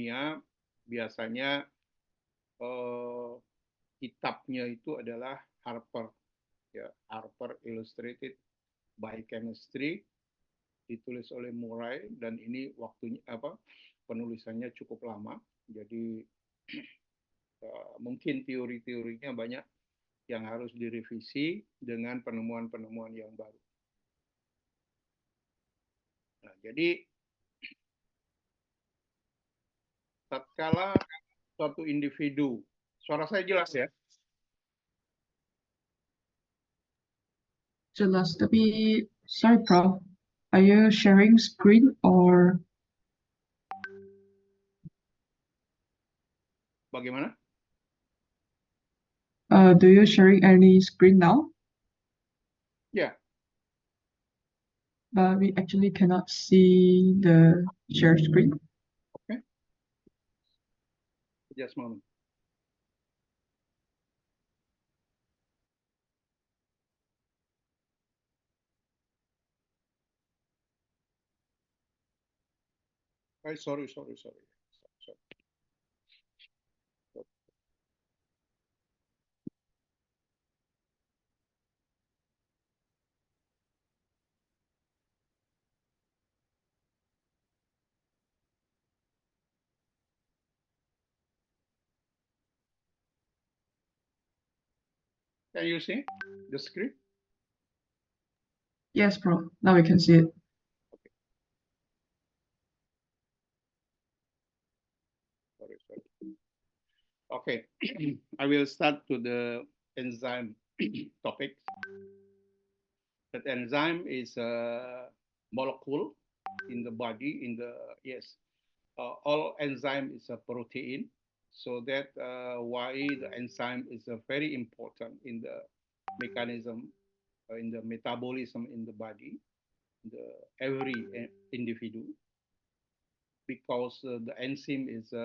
kimia biasanya kitabnya itu adalah Harper, ya, Harper Illustrated Biochemistry, ditulis oleh Murray, dan ini waktunya penulisannya cukup lama, jadi mungkin teori-teorinya banyak yang harus direvisi dengan penemuan-penemuan yang baru. Nah, jadi tatkala suatu individu, suara saya jelas ya? Jelas, tapi sorry Prof, are you sharing screen or Bagaimana? do you sharing any screen now? Ya. We actually cannot see the share screen. Okay. Just a moment. Sorry. Can you see the screen? Yes, Prof. Now we can see it. Sorry. Okay, I will start to the enzyme topic. That enzyme is a molecule in the body, all enzyme is a protein, so that why the enzyme is very important in the mechanism, in the metabolism in the body, every individual, because the enzyme is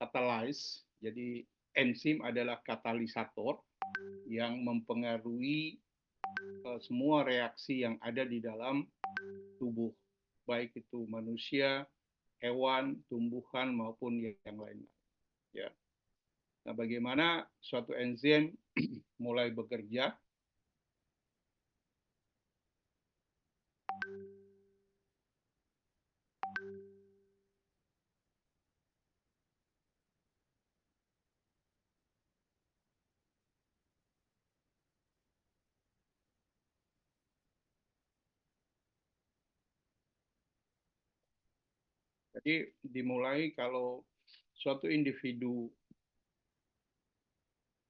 catalyze. Jadi enzim adalah katalisator yang mempengaruhi semua reaksi yang ada di dalam tubuh, baik itu manusia, hewan, tumbuhan maupun yang lainnya. Ya. Nah, bagaimana suatu enzim mulai bekerja? Jadi dimulai kalau suatu individu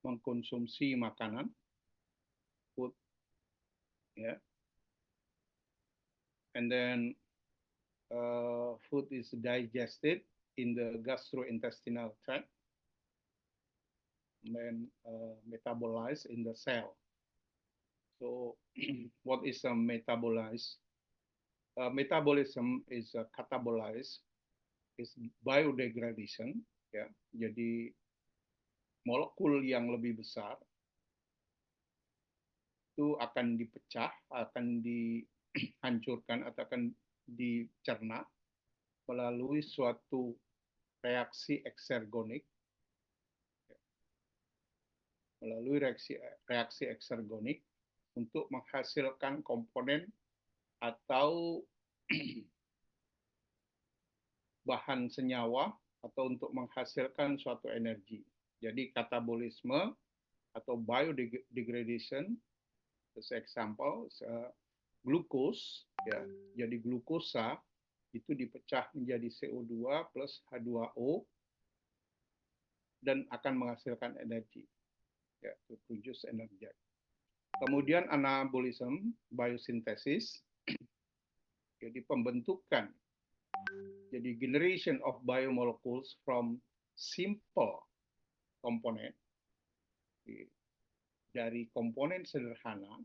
mengkonsumsi makanan, food, ya, and then food is digested in the gastrointestinal tract, and then metabolized in the cell. So, what is a metabolized? Metabolism is a catabolize, is biodegradation, ya. Jadi molekul yang lebih besar itu akan dipecah, akan dihancurkan atau akan dicerna melalui suatu reaksi eksergonik, untuk menghasilkan komponen atau bahan senyawa atau untuk menghasilkan suatu energi. Jadi katabolisme atau biodegradation, as example, glukos, ya. Jadi glukosa itu dipecah menjadi CO2 plus H2O dan akan menghasilkan energi, ya, to produce energy. Kemudian anabolism, biosintesis, jadi pembentukan, jadi generation of biomolecules from simple komponen, dari komponen sederhana,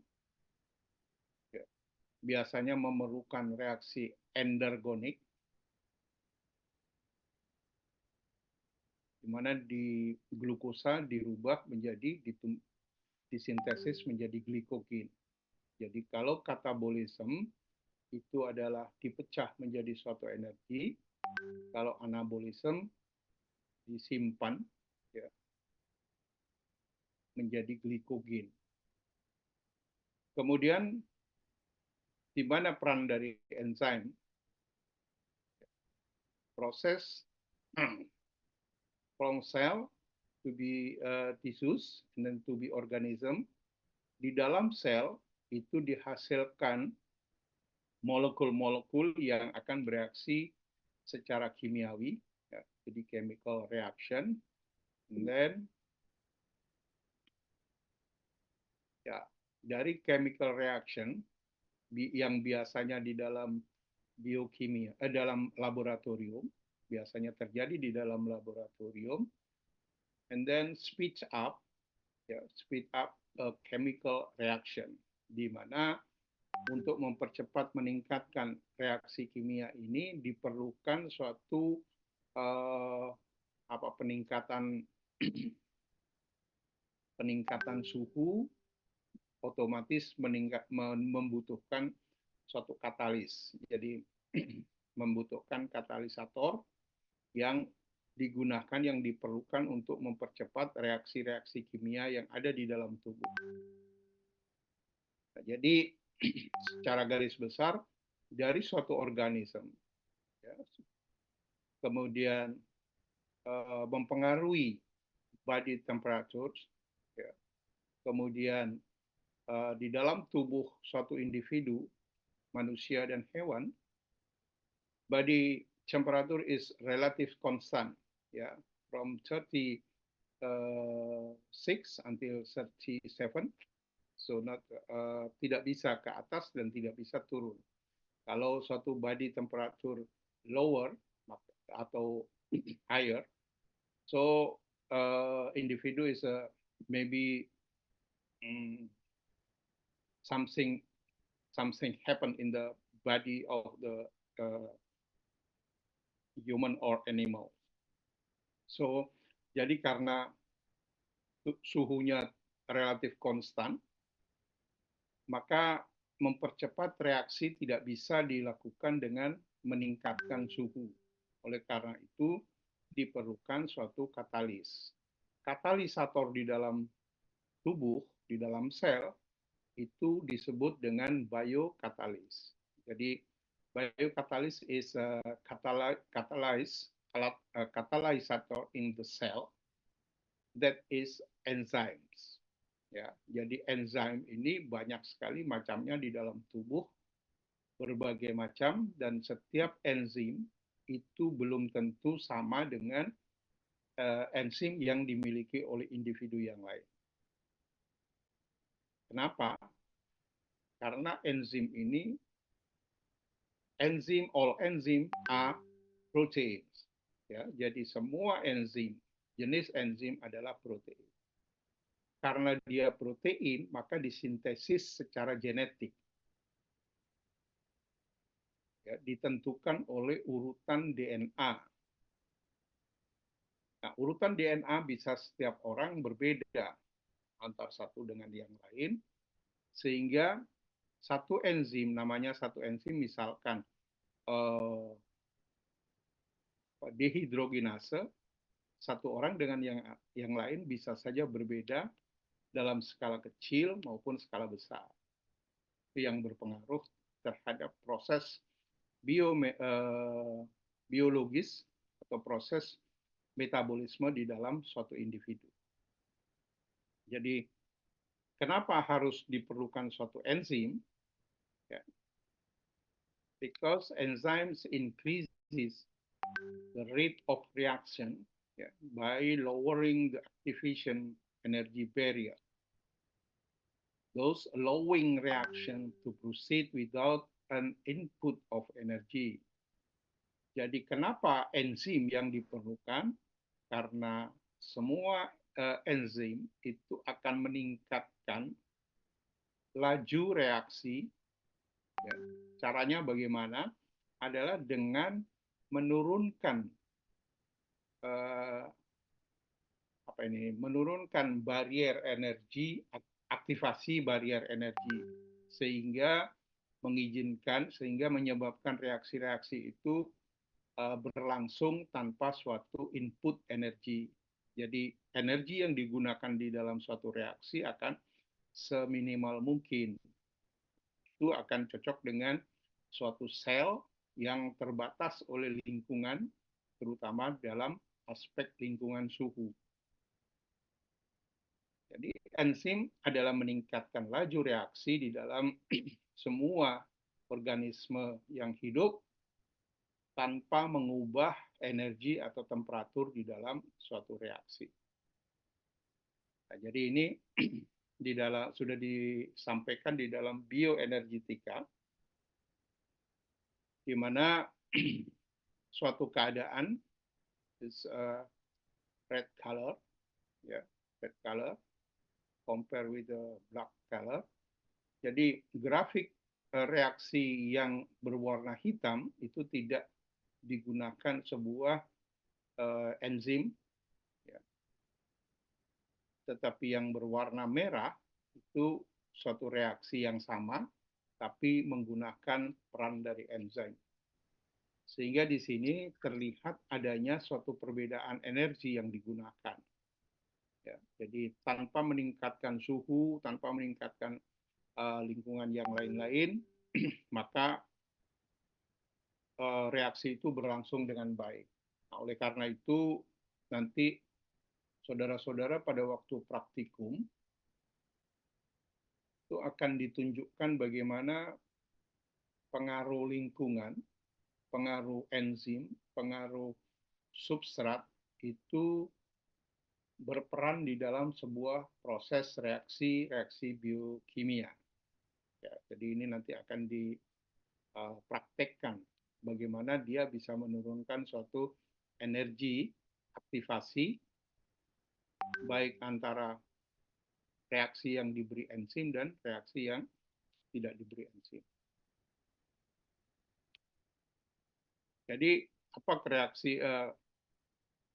ya, biasanya memerlukan reaksi endergonik, di mana di glukosa dirubah menjadi disintesis menjadi glikogen. Jadi kalau katabolisme itu adalah dipecah menjadi suatu energi, Kalau anabolisme disimpan ya, menjadi glikogen. Kemudian di mana peran dari enzim? Proses from cell to be tissues and then to be organism. Di dalam sel itu dihasilkan molekul-molekul yang akan bereaksi secara kimiawi, ya, jadi chemical reaction. And then ya, dari chemical reaction yang biasanya di dalam biokimia, dalam laboratorium, biasanya terjadi di dalam laboratorium, and then speed up a chemical reaction, di mana untuk mempercepat meningkatkan reaksi kimia ini diperlukan suatu peningkatan suhu, otomatis membutuhkan suatu katalis. Jadi membutuhkan katalisator yang digunakan, yang diperlukan untuk mempercepat reaksi-reaksi kimia yang ada di dalam tubuh. Nah, jadi secara garis besar dari suatu organisme, ya, kemudian mempengaruhi body temperature, ya, kemudian di dalam tubuh suatu individu, manusia dan hewan, body temperature is relative constant, ya, from 36 until 37. So tidak bisa ke atas dan tidak bisa turun. Kalau suatu body temperature lower atau higher, so individu is maybe something happen in the body of the human or animal. So jadi karena suhunya relatif konstan, maka mempercepat reaksi tidak bisa dilakukan dengan meningkatkan suhu. Oleh karena itu, diperlukan suatu katalis. Katalisator di dalam tubuh, di dalam sel, itu disebut dengan biokatalis. Jadi, biokatalis is a catalysator in the cell that is enzymes. Ya, jadi enzim ini banyak sekali macamnya di dalam tubuh, berbagai macam, dan setiap enzim itu belum tentu sama dengan enzim yang dimiliki oleh individu yang lain. Kenapa? Karena enzim ini, all enzim are proteins. Ya, jadi semua enzim, jenis enzim adalah protein. Karena dia protein, maka disintesis secara genetik. Ya, ditentukan oleh urutan DNA. Nah, urutan DNA bisa setiap orang berbeda antara satu dengan yang lain, sehingga satu enzim, namanya satu enzim misalkan dehidrogenase, satu orang dengan yang lain bisa saja berbeda dalam skala kecil maupun skala besar. Itu yang berpengaruh terhadap proses biologis atau proses metabolisme di dalam suatu individu. Jadi, kenapa harus diperlukan suatu enzim? Ya. Because enzymes increases the rate of reaction, ya, by lowering the activation energy barrier, those allowing reaction to proceed without an input of energy. Jadi kenapa enzim yang diperlukan? Karena semua enzim itu akan meningkatkan laju reaksi. Ya, caranya bagaimana? Adalah dengan menurunkan menurunkan barrier energi, aktivasi barrier energi, sehingga menyebabkan reaksi-reaksi itu berlangsung tanpa suatu input energi. Jadi energi yang digunakan di dalam suatu reaksi akan seminimal mungkin. Itu akan cocok dengan suatu sel yang terbatas oleh lingkungan, terutama dalam aspek lingkungan suhu. Jadi enzim adalah meningkatkan laju reaksi di dalam semua organisme yang hidup tanpa mengubah energi atau temperatur di dalam suatu reaksi. Nah, jadi ini sudah disampaikan di dalam bioenergetika, di mana suatu keadaan is red color, ya, red color compare with the black color. Jadi grafik reaksi yang berwarna hitam itu tidak digunakan sebuah enzim, ya. Tetapi yang berwarna merah itu suatu reaksi yang sama, tapi menggunakan peran dari enzim. Sehingga di sini terlihat adanya suatu perbedaan energi yang digunakan. Ya, jadi tanpa meningkatkan suhu, tanpa meningkatkan lingkungan yang lain-lain, maka reaksi itu berlangsung dengan baik. Nah, oleh karena itu, nanti saudara-saudara pada waktu praktikum itu akan ditunjukkan bagaimana pengaruh lingkungan, pengaruh enzim, pengaruh substrat itu berperan di dalam sebuah proses reaksi biokimia. Ya, jadi ini nanti akan dipraktekkan bagaimana dia bisa menurunkan suatu energi aktivasi baik antara reaksi yang diberi enzim dan reaksi yang tidak diberi enzim. Jadi apa reaksi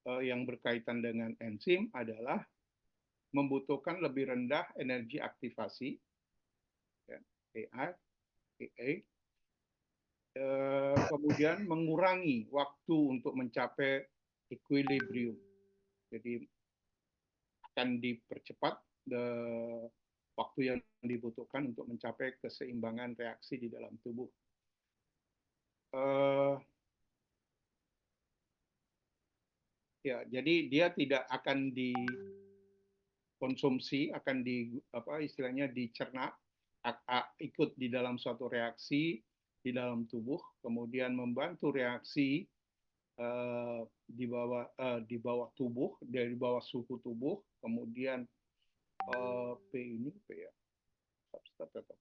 yang berkaitan dengan enzim adalah membutuhkan lebih rendah energi aktivasi, ya, EA, kemudian mengurangi waktu untuk mencapai equilibrium. Jadi akan dipercepat waktu yang dibutuhkan untuk mencapai keseimbangan reaksi di dalam tubuh. Ya, jadi dia tidak akan dikonsumsi, akan istilahnya dicerna, ikut di dalam suatu reaksi di dalam tubuh, kemudian membantu reaksi di bawah tubuh, dari bawah suhu tubuh, kemudian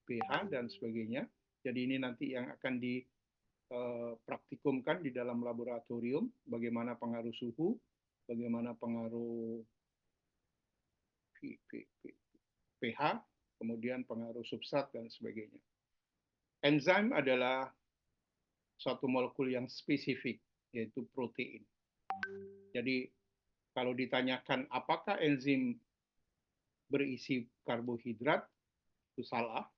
pH dan sebagainya. Jadi ini nanti yang akan dipraktikumkan di dalam laboratorium, bagaimana pengaruh suhu, bagaimana pengaruh pH, kemudian pengaruh substrat dan sebagainya. Enzim adalah suatu molekul yang spesifik, yaitu protein. Jadi kalau ditanyakan apakah enzim berisi karbohidrat, itu salah.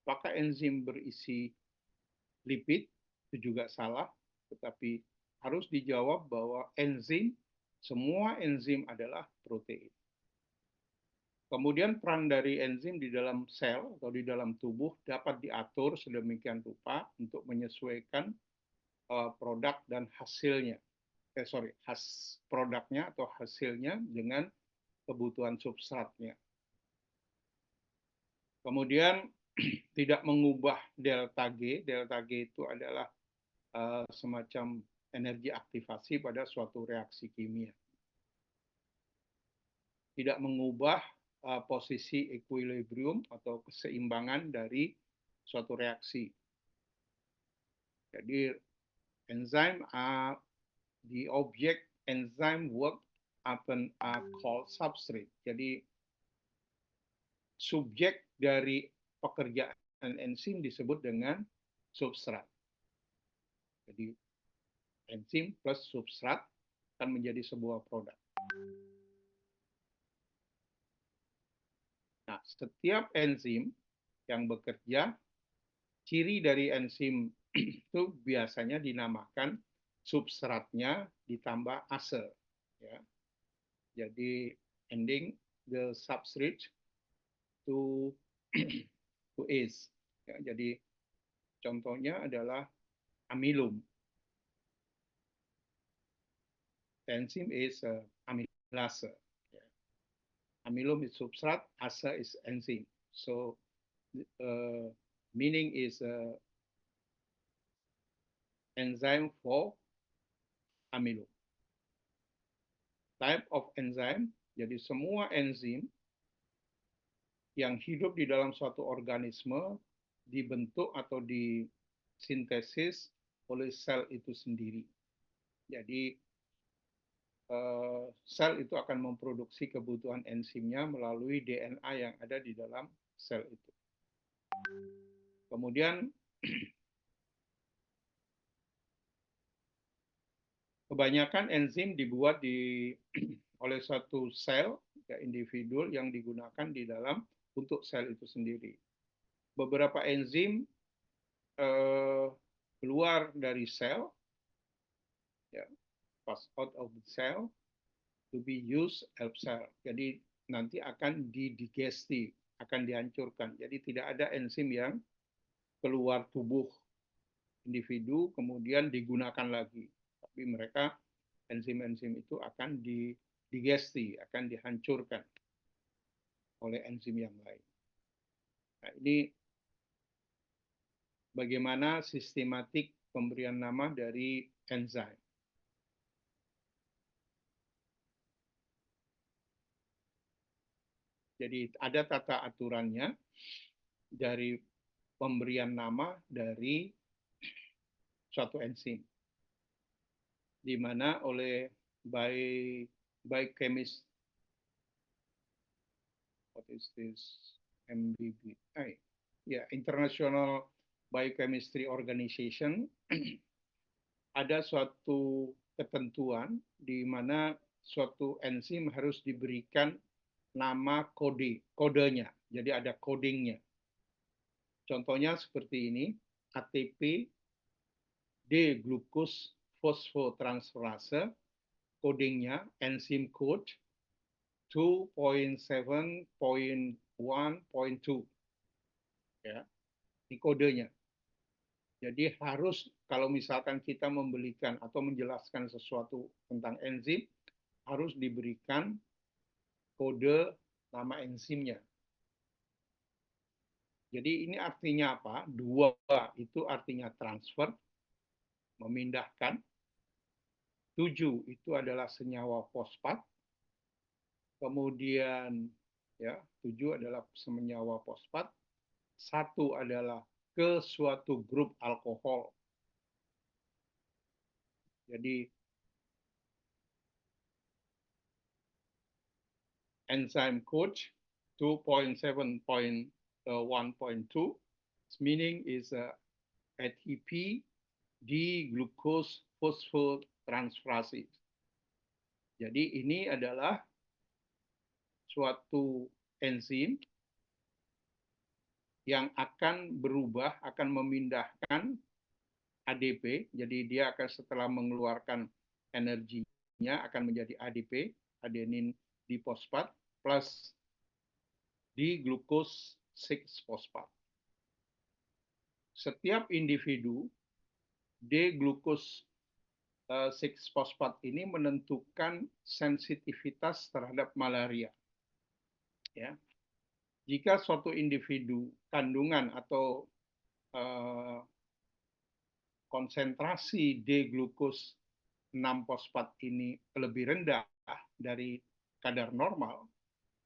Apakah enzim berisi lipid, itu juga salah. Tetapi harus dijawab bahwa semua enzim adalah protein. Kemudian peran dari enzim di dalam sel atau di dalam tubuh dapat diatur sedemikian rupa untuk menyesuaikan produk dan hasilnya. Produknya atau hasilnya dengan kebutuhan substratnya. Kemudian tidak mengubah delta G. Delta G itu adalah semacam energi aktivasi pada suatu reaksi kimia. Tidak mengubah posisi equilibrium atau keseimbangan dari suatu reaksi. Jadi enzim the object enzyme work often are called substrate. Jadi subjek dari pekerjaan enzim disebut dengan substrat. Jadi enzim plus substrat akan menjadi sebuah produk. Nah, setiap enzim yang bekerja, ciri dari enzim itu biasanya dinamakan substratnya ditambah ase, ya. Jadi ending the substrate to to ACE. Ya, jadi contohnya adalah amilum. Enzim is amylase. Yeah. Amylum is substrate, ase is enzyme. So meaning is enzyme for amylum. Type of enzyme, jadi semua enzim yang hidup di dalam suatu organisme dibentuk atau disintesis oleh sel itu sendiri. Jadi sel itu akan memproduksi kebutuhan enzimnya melalui DNA yang ada di dalam sel itu. Kemudian kebanyakan enzim dibuat oleh suatu sel ya, individu yang digunakan di dalam untuk sel itu sendiri. Beberapa enzim keluar dari sel, ya, pass out of the cell to be used elsewhere. Jadi nanti akan didigesti, akan dihancurkan. Jadi tidak ada enzim yang keluar tubuh individu kemudian digunakan lagi. Tapi mereka enzim-enzim itu akan didigesti, akan dihancurkan oleh enzim yang lain. Nah, ini bagaimana sistematik pemberian nama dari enzim. Jadi ada tata aturannya dari pemberian nama dari suatu enzim, di mana oleh biochemist, what is this, MBBI, ya, International Biochemistry Organization, ada suatu ketentuan di mana suatu enzim harus diberikan nama kodenya, jadi ada codingnya. Contohnya seperti ini, ATP D-glucose fosfotransferase, codingnya enzim code 2.7.1.2. Ya, ini kodenya. Jadi harus kalau misalkan kita membelikan atau menjelaskan sesuatu tentang enzim, harus diberikan kode nama enzimnya. Jadi ini artinya apa? 2 itu artinya transfer, memindahkan. 7 itu adalah senyawa fosfat. Kemudian ya, 7 adalah senyawa fosfat. 1 adalah ke suatu grup alkohol. Jadi enzyme code 2.7.1.2 meaning is ATP D-glucose phosphotransferase. Jadi ini adalah suatu enzim yang akan berubah, akan memindahkan ADP. Jadi dia akan setelah mengeluarkan energinya akan menjadi ADP, adenin difosfat, plus di-glucose 6-fosfat. Setiap individu D-glucose 6-fosfat ini menentukan sensitivitas terhadap malaria. Ya. Jika suatu individu kandungan atau konsentrasi D-glucose 6-fosfat ini lebih rendah dari kadar normal,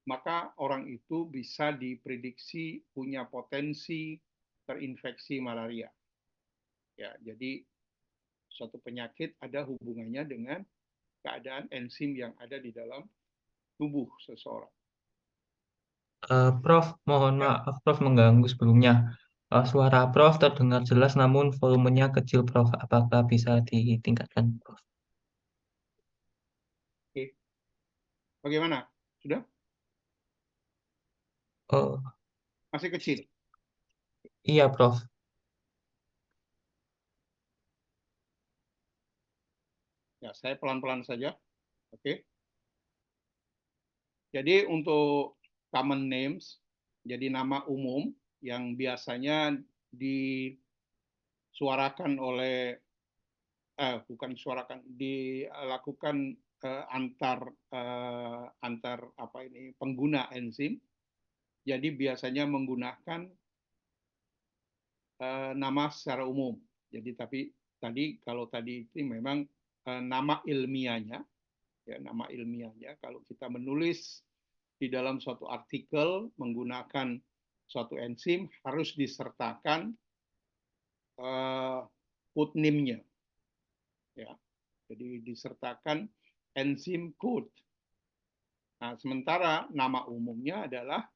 maka orang itu bisa diprediksi punya potensi terinfeksi malaria. Ya, jadi suatu penyakit ada hubungannya dengan keadaan enzim yang ada di dalam tubuh seseorang. Prof, mohon maaf, Prof mengganggu sebelumnya. Suara Prof terdengar jelas namun volumenya kecil, Prof. Apakah bisa ditingkatkan, Prof? Oke. Bagaimana? Sudah? Oh, Masih kecil? iya, Prof. Ya, saya pelan-pelan saja. Oke. Jadi untuk common names, jadi nama umum yang biasanya disuarakan oleh bukan disuarakan, dilakukan antar apa ini pengguna enzim. Jadi biasanya menggunakan nama secara umum. Jadi tadi itu memang nama ilmiahnya, ya nama ilmiahnya. Kalau kita menulis di dalam suatu artikel menggunakan suatu enzim harus disertakan code name-nya, ya. Jadi disertakan enzim code. Nah, sementara nama umumnya adalah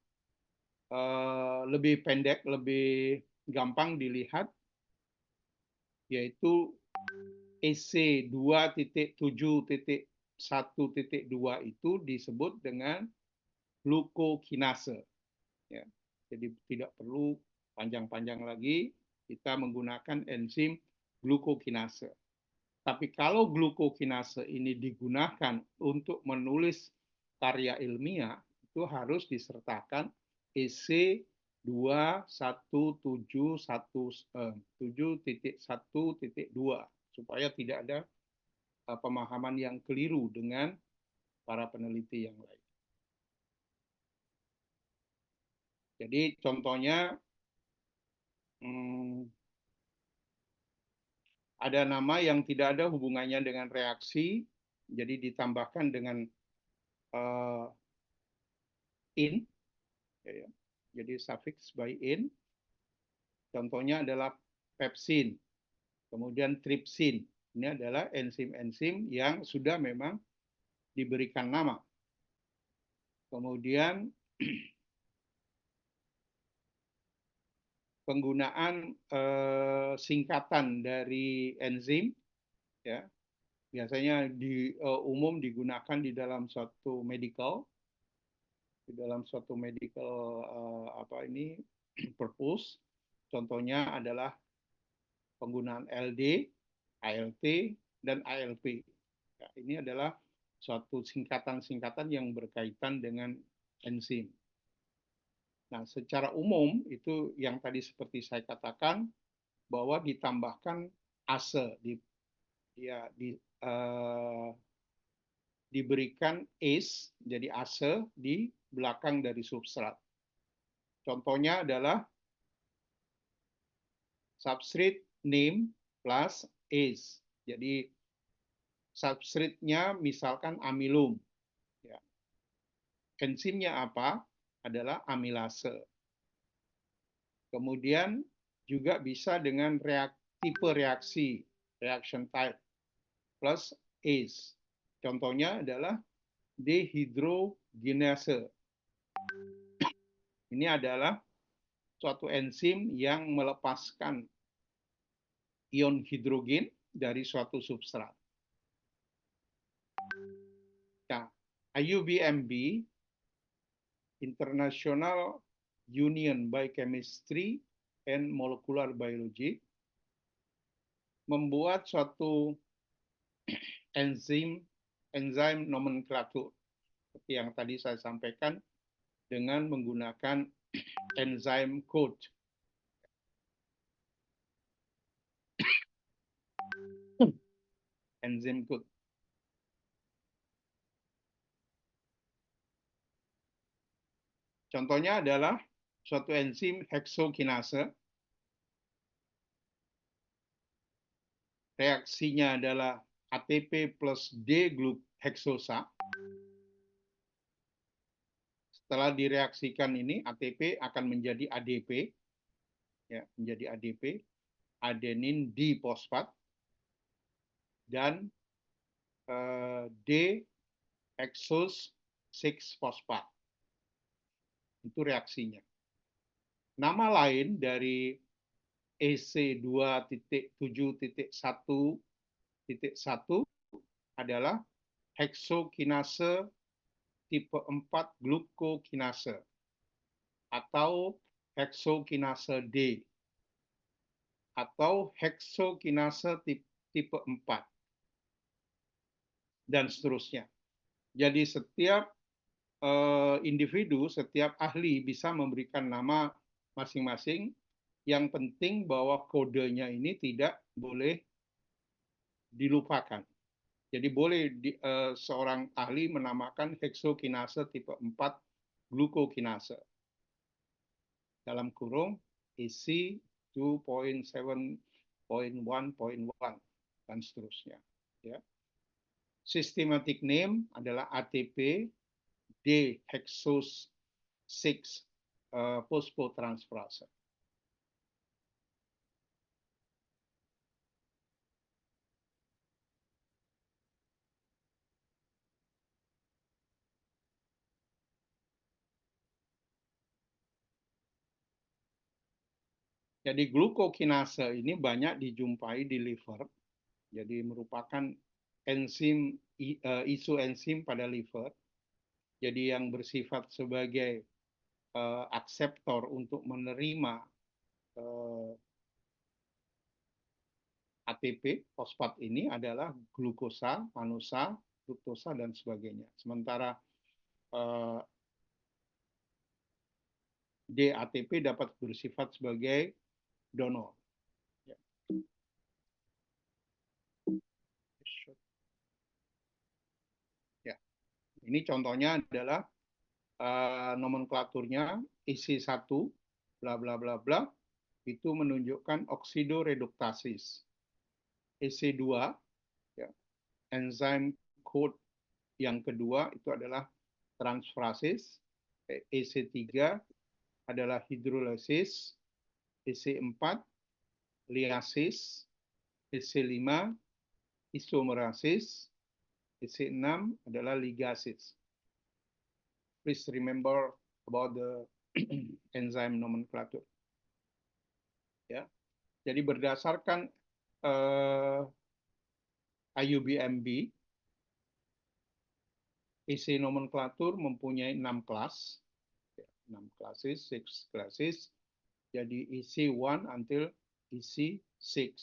lebih pendek, lebih gampang dilihat, yaitu EC 2.7.1.2 itu disebut dengan glukokinase. Ya. Jadi tidak perlu panjang-panjang lagi, kita menggunakan enzim glukokinase. Tapi kalau glukokinase ini digunakan untuk menulis karya ilmiah, itu harus disertakan EC 2.1.7.1.2 supaya tidak ada pemahaman yang keliru dengan para peneliti yang lain. Jadi contohnya ada nama yang tidak ada hubungannya dengan reaksi, jadi ditambahkan dengan in, ya. Jadi suffix by in. Contohnya adalah pepsin, kemudian tripsin. Ini adalah enzim-enzim yang sudah memang diberikan nama. Kemudian penggunaan singkatan dari enzim, ya, biasanya umum digunakan di dalam suatu medical, purpose. Contohnya adalah penggunaan LD, ALT, dan ALP. Ya, ini adalah suatu singkatan-singkatan yang berkaitan dengan enzim. Nah, secara umum itu yang tadi seperti saya katakan bahwa ditambahkan ase, diberikan ACE, jadi ase di belakang dari substrat. Contohnya adalah substrate name plus ACE. Jadi substrate-nya misalkan amilum. Ya. Enzimnya apa? Adalah amilase. Kemudian juga bisa dengan tipe reaksi, reaction type, plus ACE. Contohnya adalah dehydrogenase. Ini adalah suatu enzim yang melepaskan ion hidrogen dari suatu substrat. Nah, IUBMB, International Union Biochemistry and Molecular Biology, membuat suatu enzim nomenklatur seperti yang tadi saya sampaikan dengan menggunakan enzyme code. Enzyme code. Contohnya adalah suatu enzim heksokinase. Reaksinya adalah ATP plus D-heksosa. Setelah direaksikan ini, ATP akan menjadi ADP, ya, menjadi ADP, adenin difosfat, dan D-hexose 6-fosfat. Itu reaksinya. Nama lain dari EC 2.7.1.1 adalah heksokinase tipe 4 glukokinase atau heksokinase D atau heksokinase tipe 4. dan seterusnya. Jadi setiap individu, setiap ahli bisa memberikan nama masing-masing. Yang penting bahwa kodenya ini tidak boleh dilupakan. Jadi boleh seorang ahli menamakan heksokinase tipe 4 glukokinase. Dalam kurung isi 2.7.1.1 dan seterusnya. Ya. Systematic name adalah ATP D-hexose 6 phosphotransferase. Jadi glukokinase ini banyak dijumpai di liver. Jadi merupakan enzim isoenzim pada liver. Jadi yang bersifat sebagai akseptor untuk menerima ATP fosfat ini adalah glukosa, manosa, fruktosa dan sebagainya. Sementara DATP dapat bersifat sebagai donor. Ya. Ini contohnya adalah nomenklaturnya EC1 bla bla bla bla itu menunjukkan oksidoreduktasis. EC2 ya, enzim code yang kedua itu adalah transferasis. EC3 adalah hidrolisis, EC4 liasis, EC5 isomerasis, EC6 adalah ligasis. Please remember about the enzyme nomenclature. Ya. Jadi berdasarkan IUBMB, EC nomenklatur mempunyai 6 kelas, 6 classes, 6 classes. Jadi EC1 until EC6.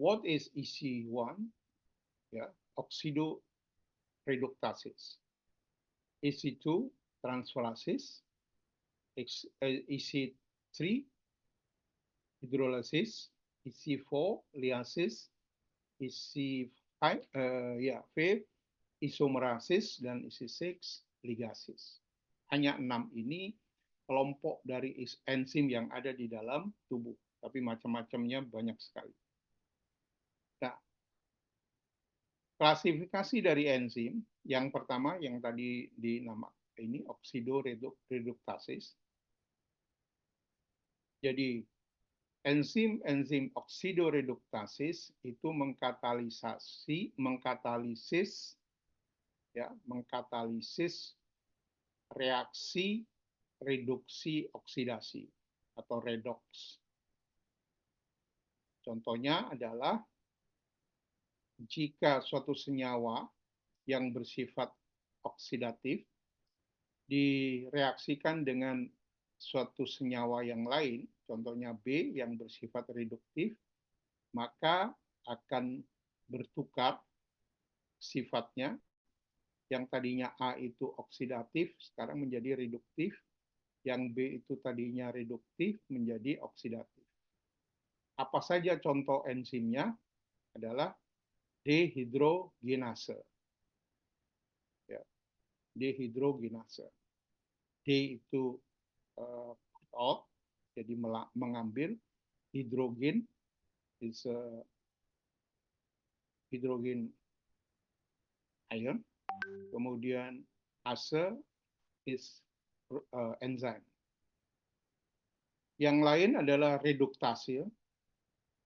What is EC1? Ya, oxidoreduktasis. EC2 transferasis, EC3 hidrolisis, EC4 liasis, EC5 isomerasis dan EC6 ligasis. Hanya 6 ini kelompok dari enzim yang ada di dalam tubuh, tapi macam-macamnya banyak sekali. Nah, klasifikasi dari enzim yang pertama yang tadi dinamakan ini oksidoreduktasis. Jadi enzim oksidoreduktasis itu mengkatalisis reaksi reduksi oksidasi atau redox. Contohnya adalah jika suatu senyawa yang bersifat oksidatif direaksikan dengan suatu senyawa yang lain, contohnya B yang bersifat reduktif, maka akan bertukar sifatnya. Yang tadinya A itu oksidatif, sekarang menjadi reduktif. Yang B itu tadinya reduktif, menjadi oksidatif. Apa saja contoh enzimnya? Adalah dehidrogenase. Ya, dehidrogenase. D itu out, jadi mengambil hidrogen, is hidrogen ion, kemudian ase is enzyme. Yang lain adalah reduktase,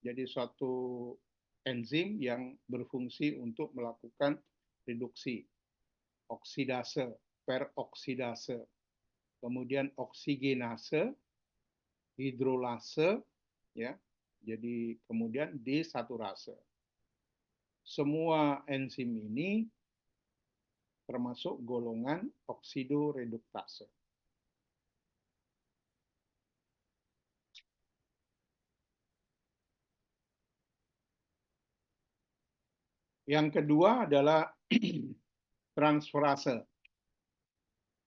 jadi suatu enzim yang berfungsi untuk melakukan reduksi, oksidase, peroksidase, kemudian oksigenase, hidrolase, ya, jadi kemudian desaturase. Semua enzim ini termasuk golongan oksidoreduktase. Yang kedua adalah transferase.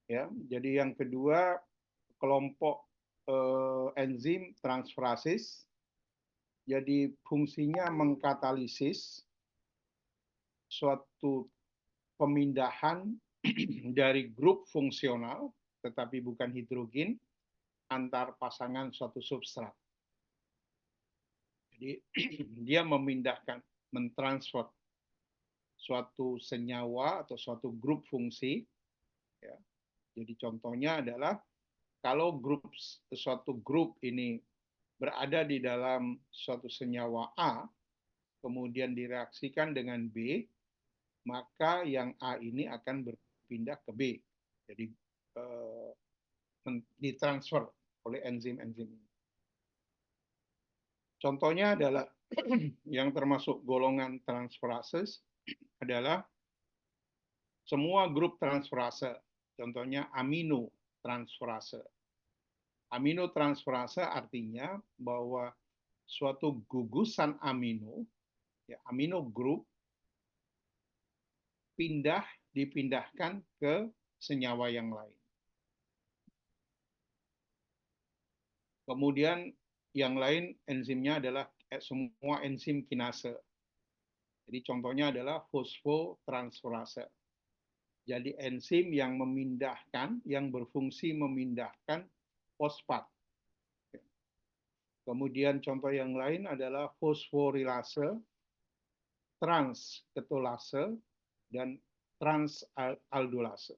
Ya, jadi yang kedua kelompok enzim transferasis. Jadi fungsinya mengkatalisis suatu pemindahan dari grup fungsional, tetapi bukan hidrogen, antar pasangan suatu substrat. Jadi dia memindahkan, mentransfer suatu senyawa atau suatu grup fungsi. Ya. Jadi contohnya adalah kalau suatu grup ini berada di dalam suatu senyawa A, kemudian direaksikan dengan B, maka yang A ini akan berpindah ke B. Jadi ditransfer oleh enzim-enzim ini. Contohnya adalah yang termasuk golongan transferases adalah semua grup transferase. Contohnya aminotransferase. Aminotransferase artinya bahwa suatu gugusan amino, ya, amino group, dipindahkan ke senyawa yang lain. Kemudian yang lain enzimnya adalah semua enzim kinase. Jadi contohnya adalah fosfotransferase. Jadi enzim yang memindahkan, yang berfungsi memindahkan fosfat. Kemudian contoh yang lain adalah fosforilase, transketolase, dan transaldolase.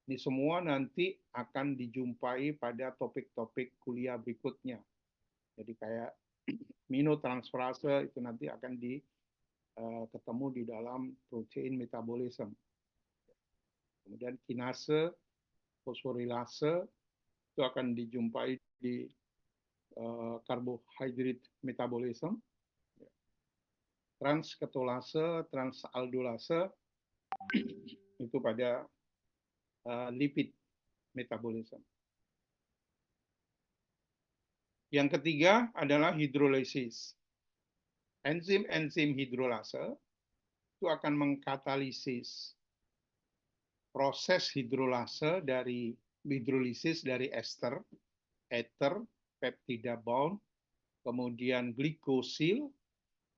Ini semua nanti akan dijumpai pada topik-topik kuliah berikutnya. Jadi kayak aminotransferase itu nanti akan ketemu di dalam protein metabolism. Kemudian kinase, fosforilase itu akan dijumpai di carbohydrate metabolism. Transketolase, transaldolase itu pada lipid metabolism. Yang ketiga adalah hidrolisis. Enzim-enzim hidrolase itu akan mengkatalisis proses hidrolisis dari ester, ether, peptida bound, kemudian glikosil,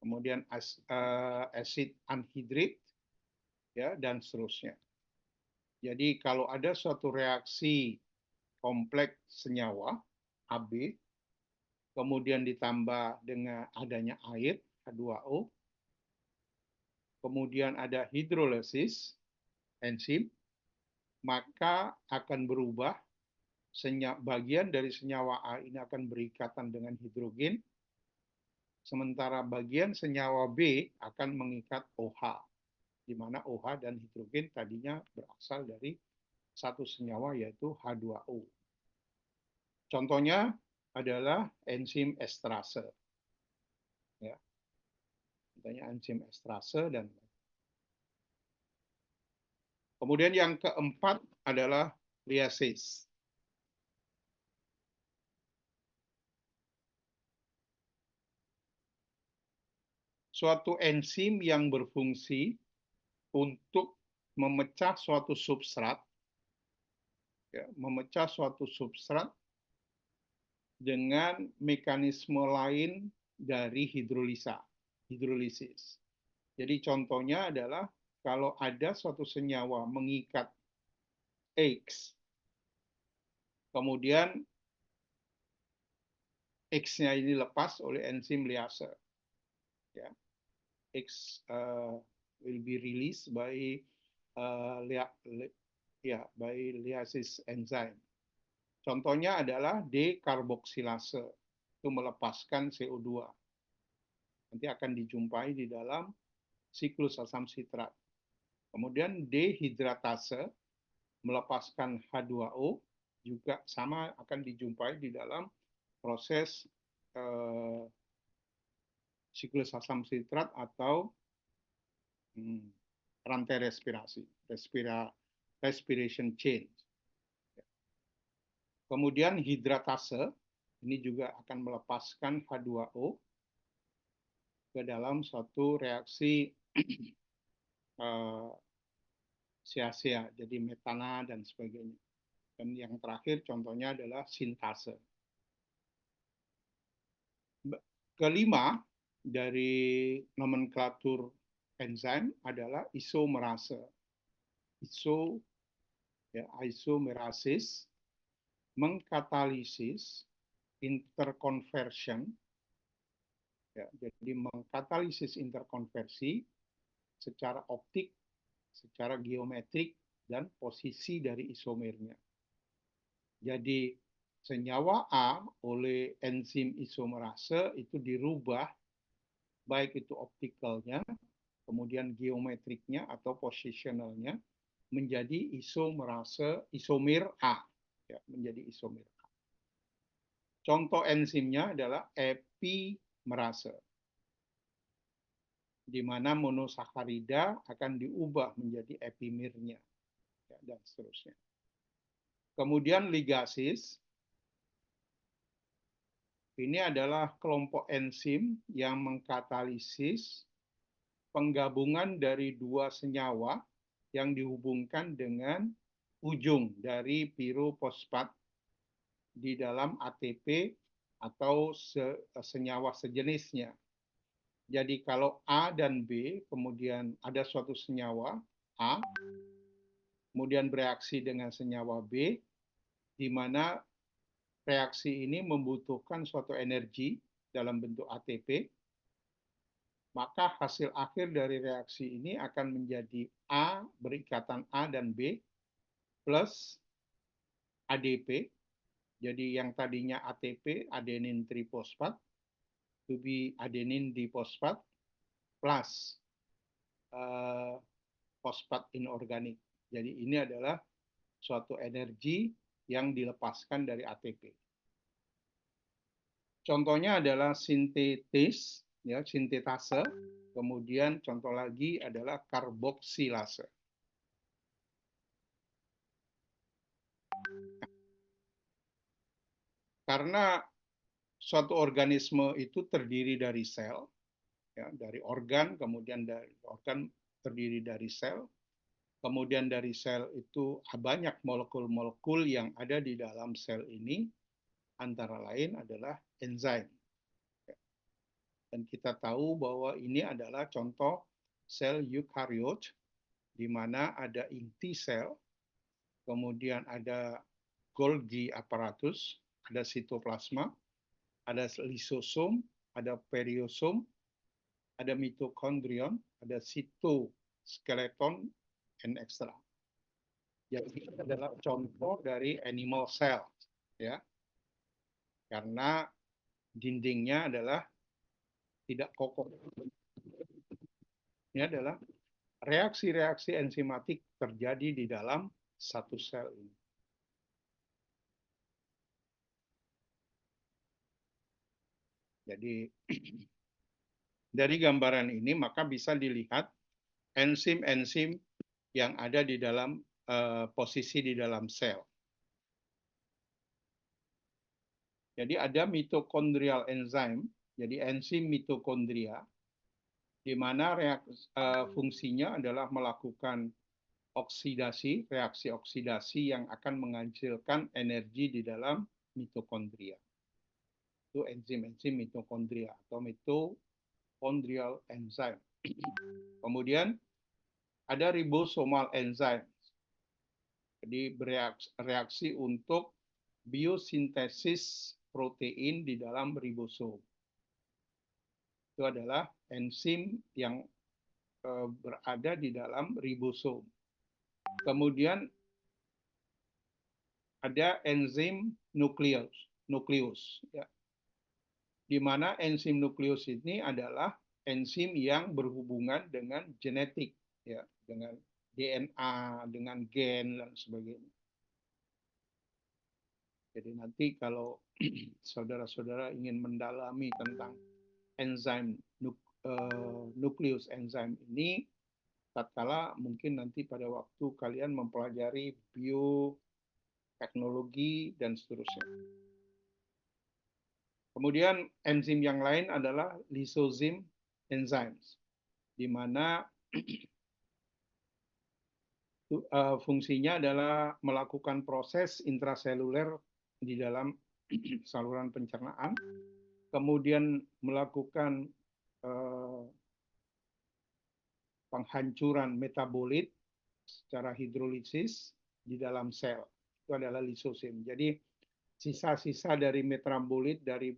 kemudian asid anhidrit, ya, dan seterusnya. Jadi kalau ada suatu reaksi kompleks senyawa AB, kemudian ditambah dengan adanya air H2O, kemudian ada hidrolisis enzim, maka akan berubah bagian dari senyawa A ini akan berikatan dengan hidrogen, sementara bagian senyawa B akan mengikat OH, di mana OH dan hidrogen tadinya berasal dari satu senyawa yaitu H2O. Contohnya adalah enzim esterase. Ya. Contohnya enzim esterase dan kemudian yang keempat adalah liasis. Suatu enzim yang berfungsi untuk memecah suatu substrat, ya, memecah suatu substrat dengan mekanisme lain dari hidrolisis. Jadi contohnya adalah kalau ada suatu senyawa mengikat X, kemudian X-nya ini lepas oleh enzim liase. Ya. X will be released by liasis enzyme. Contohnya adalah dekarboksilase, itu melepaskan CO2. Nanti akan dijumpai di dalam siklus asam sitrat. Kemudian dehidratase, melepaskan H2O, juga sama akan dijumpai di dalam proses siklus asam sitrat atau rantai respirasi, respiration chain. Kemudian hidratase, ini juga akan melepaskan H2O ke dalam suatu reaksi sia-sia, jadi metana dan sebagainya. Dan yang terakhir contohnya adalah sintase. Kelima dari nomenklatur enzim adalah isomerase. Isomerasis mengkatalisis interconversion, jadi mengkatalisis interkonversi secara optik, secara geometrik, dan posisi dari isomernya. Jadi senyawa A oleh enzim isomerase itu dirubah, baik itu optikalnya, kemudian geometriknya atau positionalnya, menjadi isomer A, menjadi isomer A. Contoh enzimnya adalah epimerase, di mana monosakarida akan diubah menjadi epimernya, dan seterusnya. Kemudian ligasis, ini adalah kelompok enzim yang mengkatalisis penggabungan dari dua senyawa yang dihubungkan dengan ujung dari pirofosfat di dalam ATP atau senyawa sejenisnya. Jadi kalau A dan B, kemudian ada suatu senyawa A, kemudian bereaksi dengan senyawa B, di mana reaksi ini membutuhkan suatu energi dalam bentuk ATP, maka hasil akhir dari reaksi ini akan menjadi A berikatan A dan B plus ADP. Jadi yang tadinya ATP, adenin trifosfat, to be adenin difosfat plus fosfat inorganik. Jadi ini adalah suatu energi yang dilepaskan dari ATP. Contohnya adalah sintetase, sintetase. Kemudian contoh lagi adalah karboksilase. Karena suatu organisme itu terdiri dari sel, dari organ, kemudian dari organ terdiri dari sel, kemudian dari sel itu banyak molekul-molekul yang ada di dalam sel ini, antara lain adalah enzim. Dan kita tahu bahwa ini adalah contoh sel eukariot, di mana ada inti sel, kemudian ada Golgi apparatus, ada sitoplasma, ada lisosom, ada periosom, ada mitokondrion, ada sitoskeleton, and extra. Jadi ini adalah contoh dari animal cell, ya, karena dindingnya adalah tidak kokoh. Ini adalah reaksi-reaksi enzimatik terjadi di dalam satu sel ini. Jadi dari gambaran ini maka bisa dilihat enzim-enzim yang ada di dalam posisi di dalam sel. Jadi ada mitokondrial enzim, jadi enzim mitokondria, di mana fungsinya adalah melakukan oksidasi, reaksi oksidasi yang akan menghasilkan energi di dalam mitokondria. Itu enzim-enzim mitokondria atau mitochondrial enzyme. Kemudian ada ribosomal enzyme. Jadi bereaksi untuk biosintesis protein di dalam ribosom. Itu adalah enzim yang berada di dalam ribosom. Kemudian ada enzim nukleus, ya. Di mana enzim nukleus ini adalah enzim yang berhubungan dengan genetik, ya, dengan DNA, dengan gen dan sebagainya. Jadi nanti kalau saudara-saudara ingin mendalami tentang enzim nukleus enzim ini, tatkala mungkin nanti pada waktu kalian mempelajari bioteknologi dan seterusnya. Kemudian enzim yang lain adalah lysozyme enzymes, di mana Fungsinya adalah melakukan proses intraseluler di dalam saluran pencernaan, kemudian melakukan penghancuran metabolit secara hidrolisis di dalam sel. Itu adalah lisosim. Jadi sisa-sisa dari metabolit, dari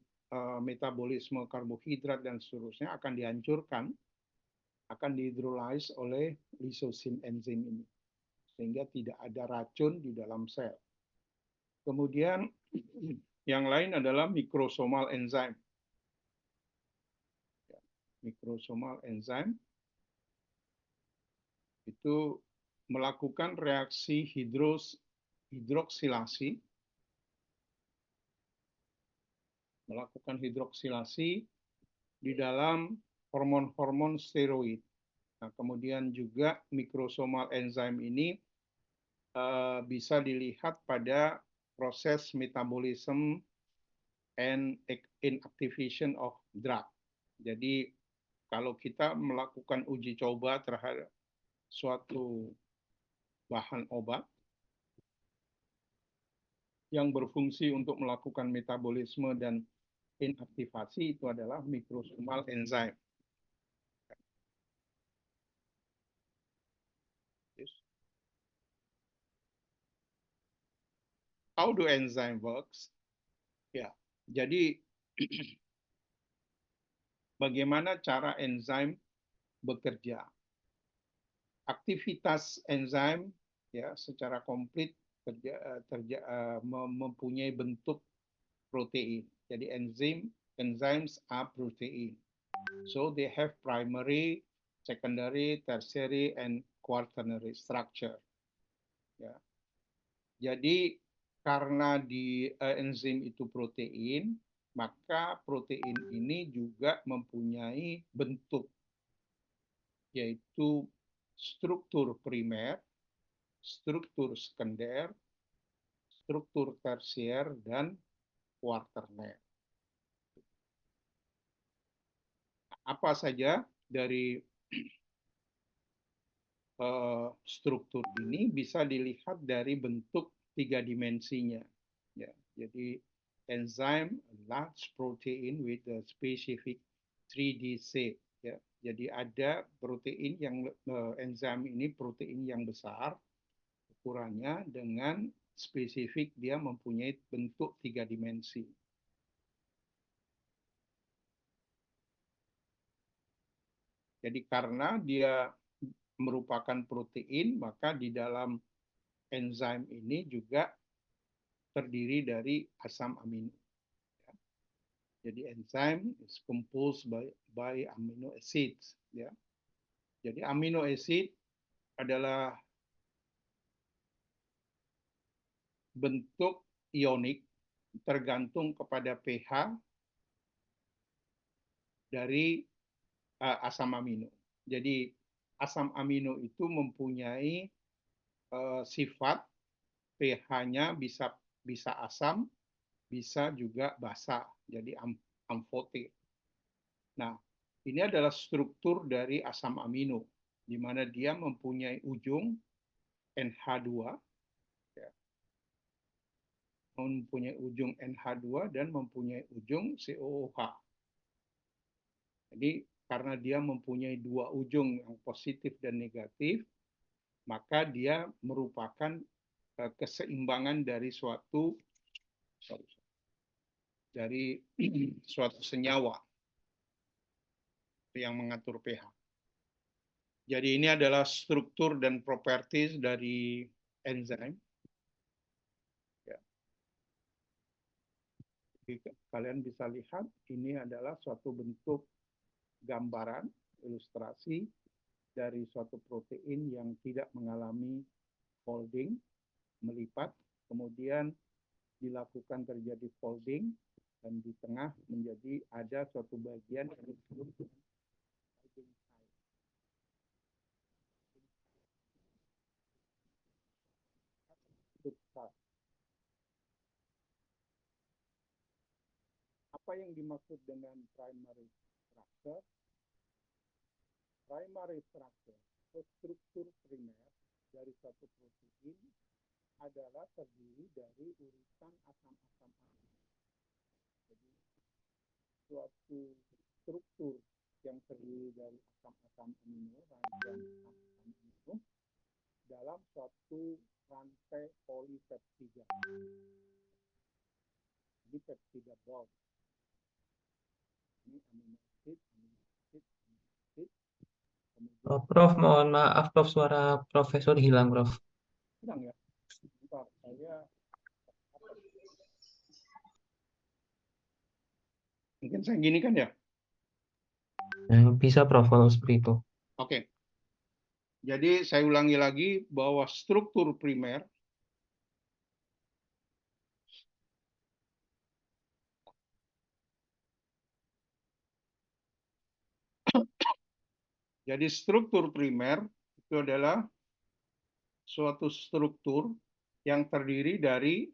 metabolisme karbohidrat dan seterusnya akan dihancurkan, akan dihidrolize oleh lisosim enzim ini, sehingga tidak ada racun di dalam sel. Kemudian yang lain adalah mikrosomal enzim. Mikrosomal enzim itu melakukan reaksi hidroksilasi, di dalam hormon-hormon steroid. Nah, kemudian juga mikrosomal enzim ini bisa dilihat pada proses metabolism and inactivation of drug. Jadi kalau kita melakukan uji coba terhadap suatu bahan obat yang berfungsi untuk melakukan metabolisme dan inaktivasi, itu adalah mikrosomal enzim. How do enzyme works? Ya, jadi bagaimana cara enzim bekerja? Aktivitas enzim ya secara komplit mempunyai bentuk protein. Jadi enzymes are protein. So they have primary, secondary, tertiary, and quaternary structure. Ya. Jadi karena di enzim itu protein, maka protein ini juga mempunyai bentuk, yaitu struktur primer, struktur sekunder, struktur tersier, dan kuarterner. Apa saja dari struktur ini bisa dilihat dari bentuk 3 dimensinya. Ya, jadi enzyme large protein with a specific 3D shape. Ya, jadi ada protein yang enzim ini protein yang besar ukurannya dengan spesifik dia mempunyai bentuk 3 dimensi. Jadi karena dia merupakan protein, maka di dalam enzim ini juga terdiri dari asam amino. Jadi enzim is composed by amino acids. Ya. Jadi amino acid adalah bentuk ionik tergantung kepada pH dari asam amino. Jadi asam amino itu mempunyai sifat pH-nya bisa asam, bisa juga basa, jadi amfoter. Nah, ini adalah struktur dari asam amino, di mana dia mempunyai ujung NH2, ya, mempunyai ujung NH2 dan mempunyai ujung COOH. Jadi karena dia mempunyai dua ujung yang positif dan negatif, maka dia merupakan keseimbangan dari suatu senyawa yang mengatur pH. Jadi ini adalah struktur dan properties dari enzim. Ya. Jadi kalian bisa lihat ini adalah suatu bentuk gambaran ilustrasi dari suatu protein yang tidak mengalami folding, melipat, kemudian dilakukan terjadi folding, dan di tengah menjadi ada suatu bagian yang disebut substrat. Apa yang dimaksud dengan primary structure? Primary structure atau struktur primer dari suatu protein adalah terdiri dari urutan asam-asam amino. Jadi suatu struktur yang terdiri dari asam-asam amino, rangkaian asam-asam amino dalam suatu rantai polipeptida. Jadi peptida bond. Ini amino acid, amino acid, amino acid. Kemudian Prof, mohon maaf, Prof, suara Profesor hilang, Prof. hilang ya. Bentar, saya mungkin saya gini kan ya. Bisa, Prof, kalau seperti itu. Oke. Jadi saya ulangi lagi bahwa struktur primer itu adalah suatu struktur yang terdiri dari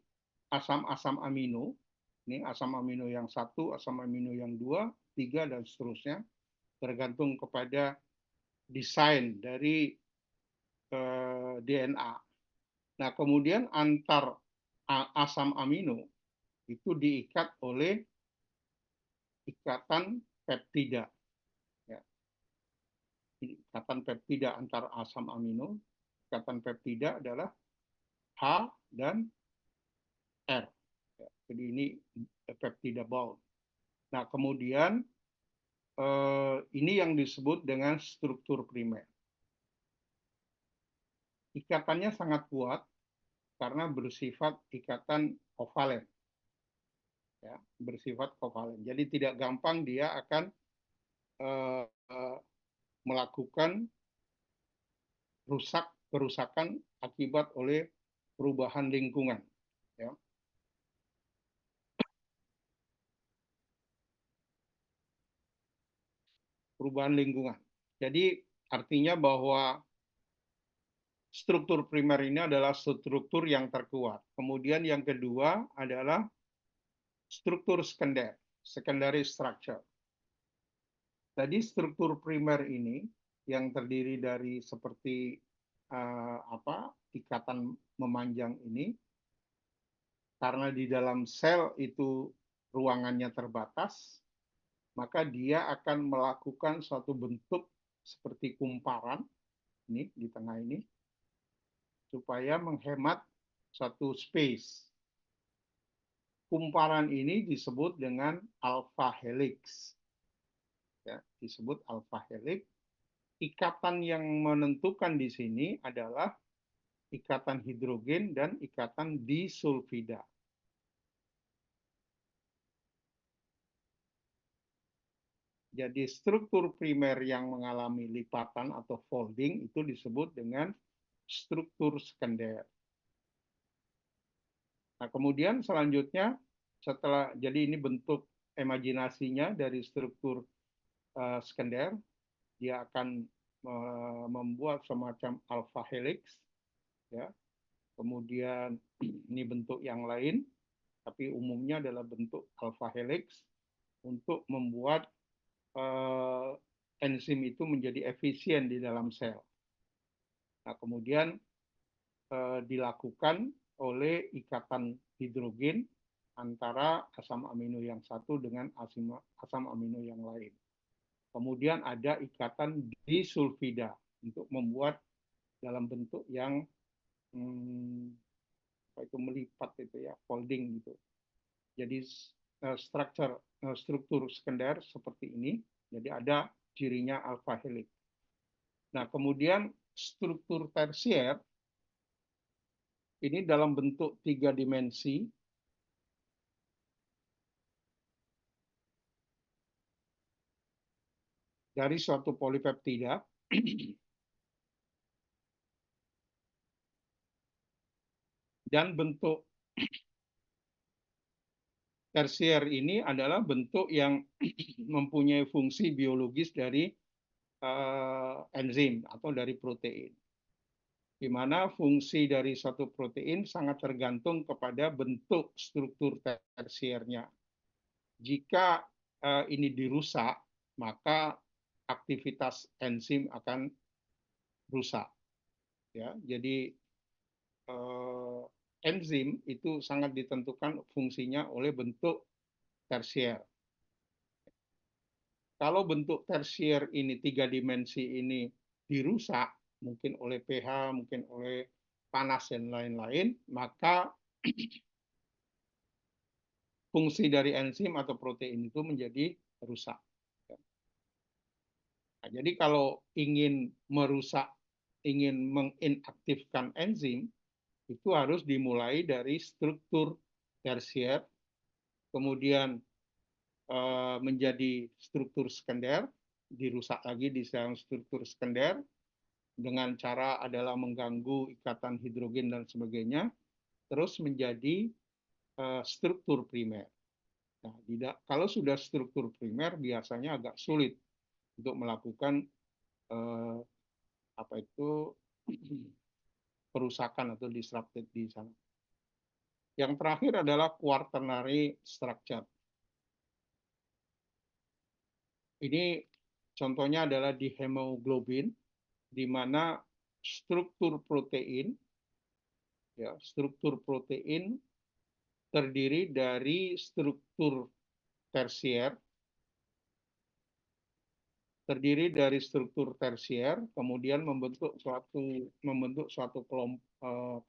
asam-asam amino. Ini asam amino yang 1, asam amino yang 2, 3, dan seterusnya. Tergantung kepada desain dari DNA. Nah, kemudian antar asam amino itu diikat oleh ikatan peptida. Ya. Ikatan peptida antar asam amino. Ikatan peptida adalah H dan R. Ya. Jadi ini peptida bond. Nah, kemudian ini yang disebut dengan struktur primer. Ikatannya sangat kuat karena bersifat ikatan kovalen. Ya, bersifat kovalen. Jadi tidak gampang dia akan melakukan kerusakan akibat oleh perubahan lingkungan. Ya. Perubahan lingkungan. Jadi artinya bahwa struktur primer ini adalah struktur yang terkuat. Kemudian yang kedua adalah struktur sekunder, secondary structure. Tadi struktur primer ini yang terdiri dari seperti ikatan memanjang ini, karena di dalam sel itu ruangannya terbatas, maka dia akan melakukan suatu bentuk seperti kumparan ini di tengah ini supaya menghemat satu space. Kumparan ini disebut dengan alpha helix. Ya, disebut alpha helix. Ikatan yang menentukan di sini adalah ikatan hidrogen dan ikatan disulfida. Jadi struktur primer yang mengalami lipatan atau folding itu disebut dengan struktur sekunder. Nah, kemudian selanjutnya jadi ini bentuk imajinasinya dari struktur sekunder, dia akan membuat semacam alpha helix, ya. Kemudian ini bentuk yang lain, tapi umumnya adalah bentuk alpha helix untuk membuat enzim itu menjadi efisien di dalam sel. Nah, kemudian dilakukan oleh ikatan hidrogen antara asam amino yang satu dengan asam amino yang lain. Kemudian ada ikatan disulfida untuk membuat dalam bentuk yang melipat itu ya, folding gitu. Jadi struktur sekunder seperti ini. Jadi ada cirinya alpha helix. Nah, kemudian struktur tersier ini dalam bentuk 3 dimensi. Dari suatu polipeptida. Dan bentuk tersier ini adalah bentuk yang mempunyai fungsi biologis dari enzim atau dari protein. Di mana fungsi dari suatu protein sangat tergantung kepada bentuk struktur tersiernya. Jika ini dirusak, maka aktivitas enzim akan rusak. Ya, jadi enzim itu sangat ditentukan fungsinya oleh bentuk tersier. Kalau bentuk tersier ini, 3 dimensi ini dirusak, mungkin oleh pH, mungkin oleh panas dan lain-lain, maka fungsi dari enzim atau protein itu menjadi rusak. Nah, jadi kalau ingin merusak, ingin menginaktifkan enzim, itu harus dimulai dari struktur tersier, kemudian menjadi struktur sekunder, dirusak lagi di dalam struktur sekunder, dengan cara adalah mengganggu ikatan hidrogen dan sebagainya, terus menjadi struktur primer. Nah, kalau sudah struktur primer biasanya agak sulit untuk melakukan apa itu perusakan atau disrupted di sana. Yang terakhir adalah quaternary structure. Ini contohnya adalah di hemoglobin, di mana struktur protein, ya, struktur protein terdiri dari struktur tersier, kemudian membentuk suatu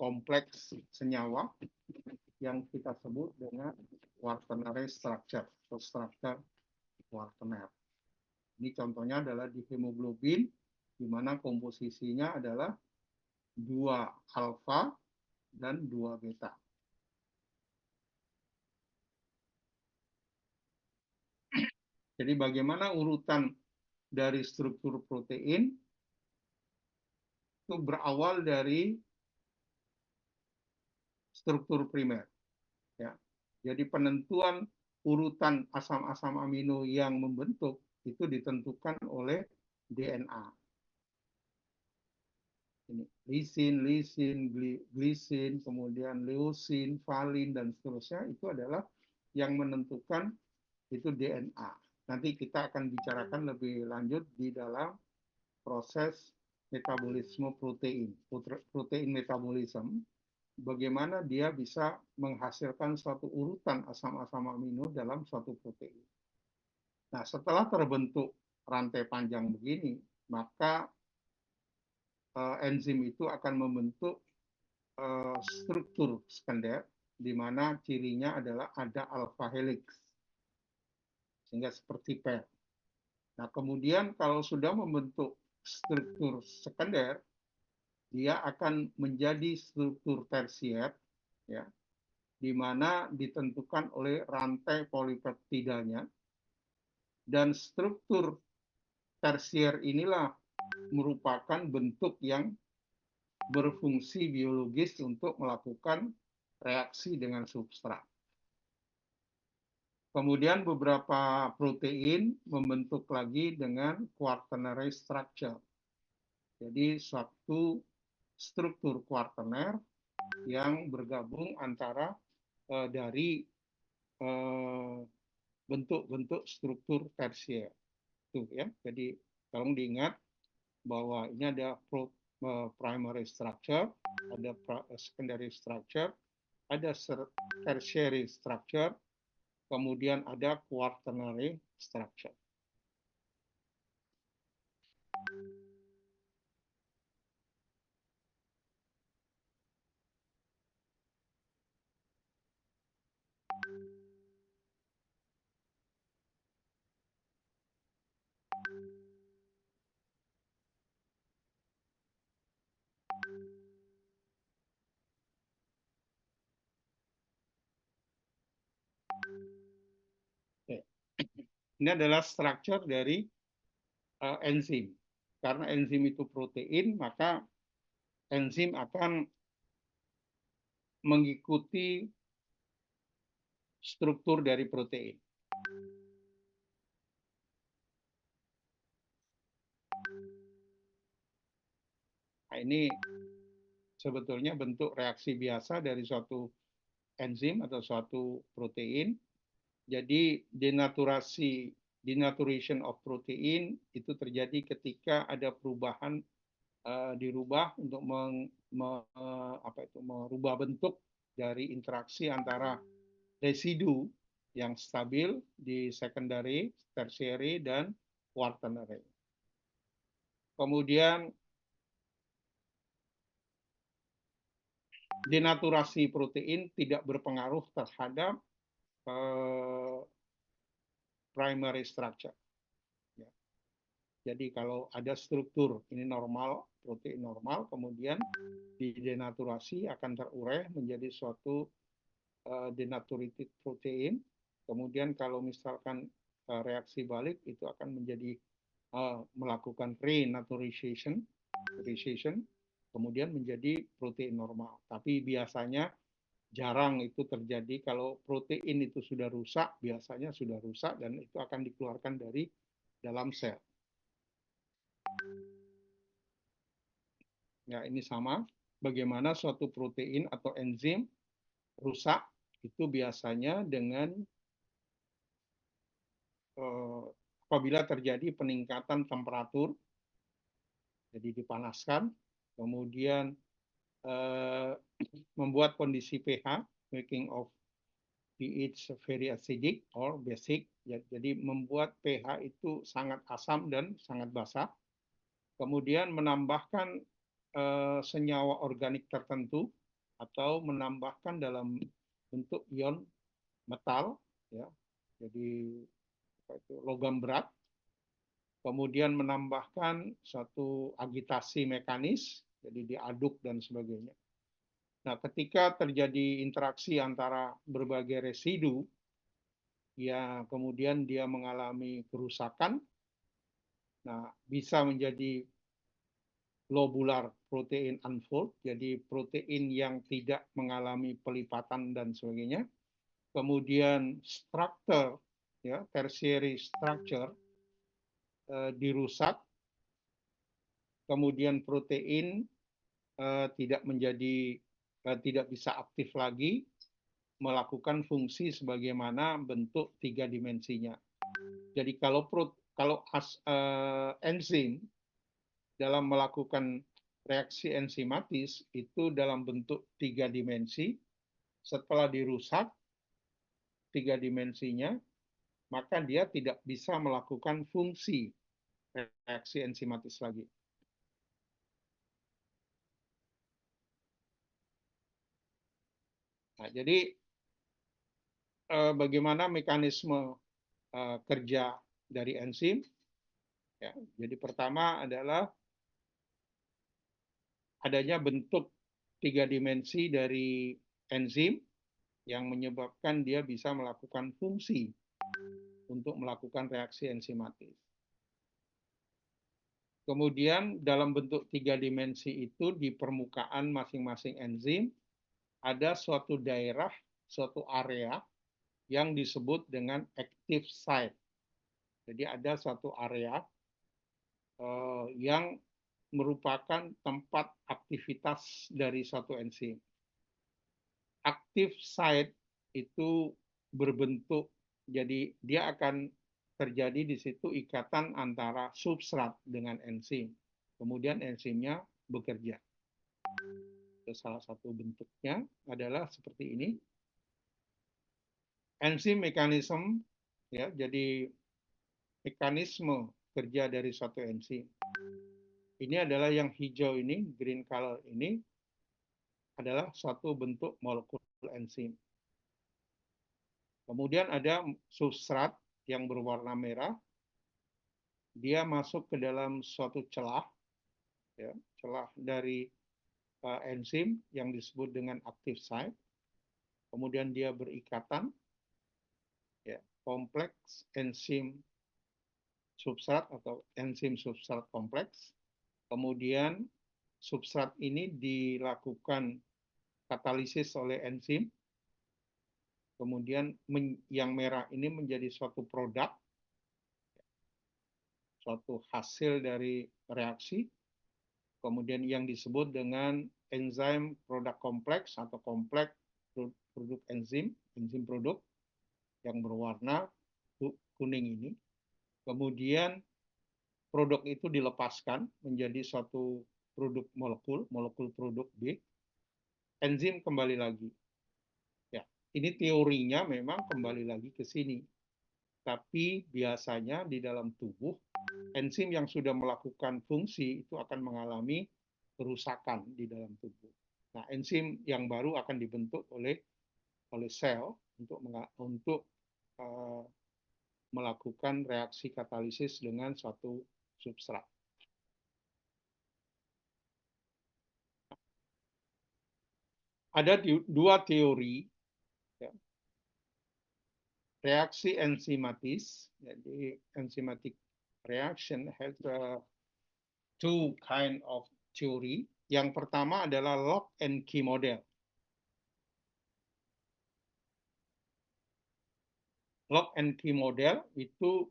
kompleks senyawa yang kita sebut dengan quaternary structure atau structure quaterner. Ini contohnya adalah di hemoglobin, di mana komposisinya adalah 2 alfa dan 2 beta. Jadi bagaimana urutan dari struktur protein itu berawal dari struktur primer. Ya. Jadi penentuan urutan asam-asam amino yang membentuk itu ditentukan oleh DNA. Ini lisin, glisin, kemudian leusin, valin, dan seterusnya itu adalah yang menentukan itu DNA. Nanti kita akan bicarakan lebih lanjut di dalam proses metabolisme protein, protein metabolisme, bagaimana dia bisa menghasilkan suatu urutan asam-asam amino dalam suatu protein. Nah, setelah terbentuk rantai panjang begini, maka enzim itu akan membentuk struktur sekunder, di mana cirinya adalah ada alpha helix, sehingga seperti per. Nah, kemudian kalau sudah membentuk struktur sekunder, dia akan menjadi struktur tersier, ya, di mana ditentukan oleh rantai polipeptidanya, dan struktur tersier inilah merupakan bentuk yang berfungsi biologis untuk melakukan reaksi dengan substrat. Kemudian beberapa protein membentuk lagi dengan quaternary structure. Jadi suatu struktur quaterner yang bergabung antara dari bentuk-bentuk struktur tersier. Tuh, ya. Jadi tolong diingat bahwa ini ada primary structure, ada secondary structure, ada tertiary structure, kemudian ada quaternary structure. Ini adalah structure dari enzim. Karena enzim itu protein, maka enzim akan mengikuti struktur dari protein. Nah, ini sebetulnya bentuk reaksi biasa dari suatu enzim atau suatu protein. Jadi denaturation of protein itu terjadi ketika ada perubahan dirubah untuk merubah bentuk dari interaksi antara residu yang stabil di secondary, tertiary, dan quaternary. Kemudian denaturasi protein tidak berpengaruh terhadap primary structure. Ya. Jadi kalau ada struktur ini normal, protein normal, kemudian didenaturasi akan terurai menjadi suatu denaturated protein. Kemudian kalau misalkan reaksi balik itu akan menjadi melakukan renaturalization, kemudian menjadi protein normal. Tapi biasanya jarang itu terjadi kalau protein itu sudah rusak, biasanya sudah rusak dan itu akan dikeluarkan dari dalam sel. Ya, ini sama. Bagaimana suatu protein atau enzim rusak itu biasanya dengan apabila terjadi peningkatan temperatur, jadi dipanaskan, kemudian membuat kondisi pH, making of pH very acidic or basic, jadi membuat pH itu sangat asam dan sangat basa. Kemudian menambahkan senyawa organik tertentu atau menambahkan dalam bentuk ion metal, ya, jadi logam berat. Kemudian menambahkan satu agitasi mekanis, jadi diaduk dan sebagainya. Nah, ketika terjadi interaksi antara berbagai residu, ya kemudian dia mengalami kerusakan, nah bisa menjadi globular protein unfold, jadi protein yang tidak mengalami pelipatan dan sebagainya. Kemudian struktur, ya tertiary structure dirusak, kemudian protein tidak bisa aktif lagi melakukan fungsi sebagaimana bentuk 3 dimensinya. Jadi kalau enzim dalam melakukan reaksi enzimatis itu dalam bentuk 3 dimensi, setelah dirusak 3 dimensinya, maka dia tidak bisa melakukan fungsi reaksi enzimatis lagi. Nah, jadi bagaimana mekanisme kerja dari enzim? Ya, jadi pertama adalah adanya bentuk 3 dimensi dari enzim yang menyebabkan dia bisa melakukan fungsi untuk melakukan reaksi enzimatis. Kemudian dalam bentuk 3 dimensi itu di permukaan masing-masing enzim ada suatu daerah, suatu area yang disebut dengan active site. Jadi ada suatu area yang merupakan tempat aktivitas dari suatu enzim. Active site itu berbentuk, jadi dia akan terjadi di situ ikatan antara substrat dengan enzim. Kemudian enzimnya bekerja. Salah satu bentuknya adalah seperti ini. Enzim mekanisme, ya, jadi mekanisme kerja dari suatu enzim. Ini adalah yang hijau ini, green color ini adalah suatu bentuk molekul enzim. Kemudian ada substrat yang berwarna merah, dia masuk ke dalam suatu celah, ya, celah dari enzim yang disebut dengan active site. Kemudian dia berikatan, ya, kompleks enzim substrat atau enzim substrat kompleks. Kemudian substrat ini dilakukan katalisis oleh enzim. Kemudian yang merah ini menjadi suatu produk, suatu hasil dari reaksi. Kemudian yang disebut dengan enzim produk kompleks atau kompleks produk enzim produk yang berwarna kuning ini. Kemudian produk itu dilepaskan menjadi suatu produk molekul produk B, enzim kembali lagi. Ya, ini teorinya memang kembali lagi ke sini. Tapi biasanya di dalam tubuh, enzim yang sudah melakukan fungsi itu akan mengalami kerusakan di dalam tubuh. Nah, enzim yang baru akan dibentuk oleh sel untuk melakukan reaksi katalisis dengan suatu substrat. Ada dua teori, ya. Reaksi enzimatis, jadi enzymatic reaction has two kind of theory. Yang pertama adalah lock and key model. Lock and key model itu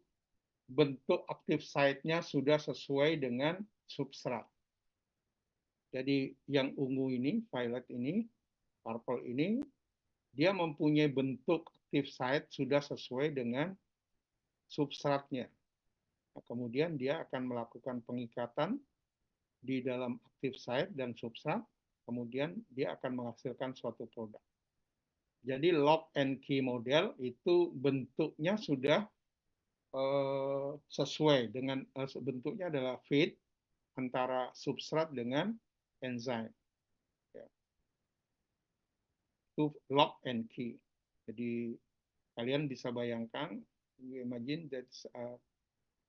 bentuk active site-nya sudah sesuai dengan substrat. Jadi yang ungu ini, violet ini, purple ini, dia mempunyai bentuk active site sudah sesuai dengan substratnya. Nah, kemudian dia akan melakukan pengikatan di dalam active site dan substrat, kemudian dia akan menghasilkan suatu produk. Jadi lock and key model itu bentuknya sudah sesuai dengan bentuknya adalah fit antara substrat dengan enzim. Ya. Itu lock and key. Jadi kalian bisa bayangkan, you imagine that's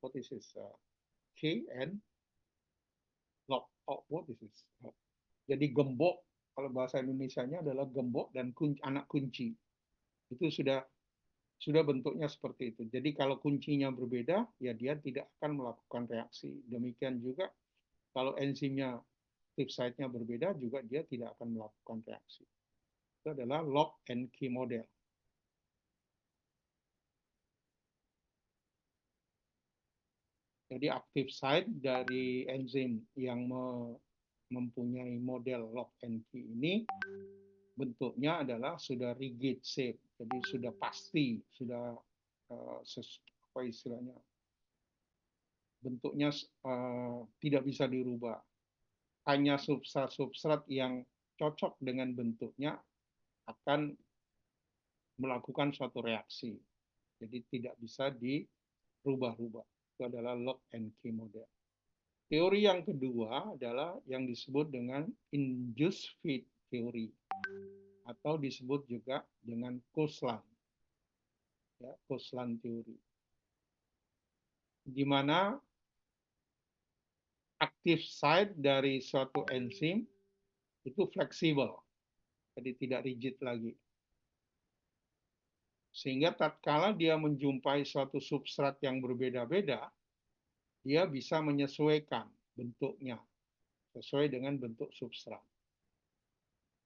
what is this key and lock. Oh, what is this? Jadi gembok, kalau bahasa Indonesianya adalah gembok dan anak kunci. Itu sudah bentuknya seperti itu. Jadi kalau kuncinya berbeda, ya dia tidak akan melakukan reaksi. Demikian juga kalau enzimnya active site-nya berbeda, juga dia tidak akan melakukan reaksi. Itu adalah lock and key model. Jadi active site dari enzim yang mempunyai model lock and key ini bentuknya adalah sudah rigid shape, jadi sudah pasti, sudah apa istilahnya, bentuknya tidak bisa dirubah. Hanya substrat yang cocok dengan bentuknya akan melakukan suatu reaksi. Jadi tidak bisa dirubah-rubah. Itu adalah lock and key model. Teori yang kedua adalah yang disebut dengan induced fit theory, atau disebut juga dengan Koszlan. Ya, Koszlan teori. Di mana active site dari suatu enzim itu fleksibel, jadi tidak rigid lagi. Sehingga tatkala dia menjumpai suatu substrat yang berbeda-beda, dia bisa menyesuaikan bentuknya sesuai dengan bentuk substrat.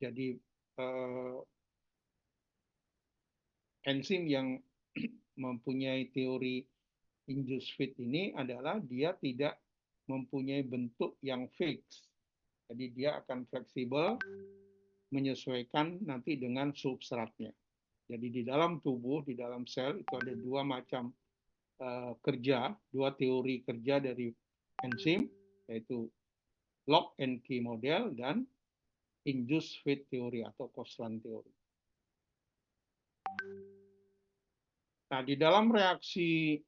Jadi enzim yang mempunyai teori induced fit ini adalah dia tidak mempunyai bentuk yang fix. Jadi dia akan fleksibel menyesuaikan nanti dengan substratnya. Jadi di dalam tubuh, di dalam sel itu ada dua macam dua teori kerja dari enzim, yaitu lock and key model dan induced fit theory atau Koszlan teori. Nah, di dalam reaksi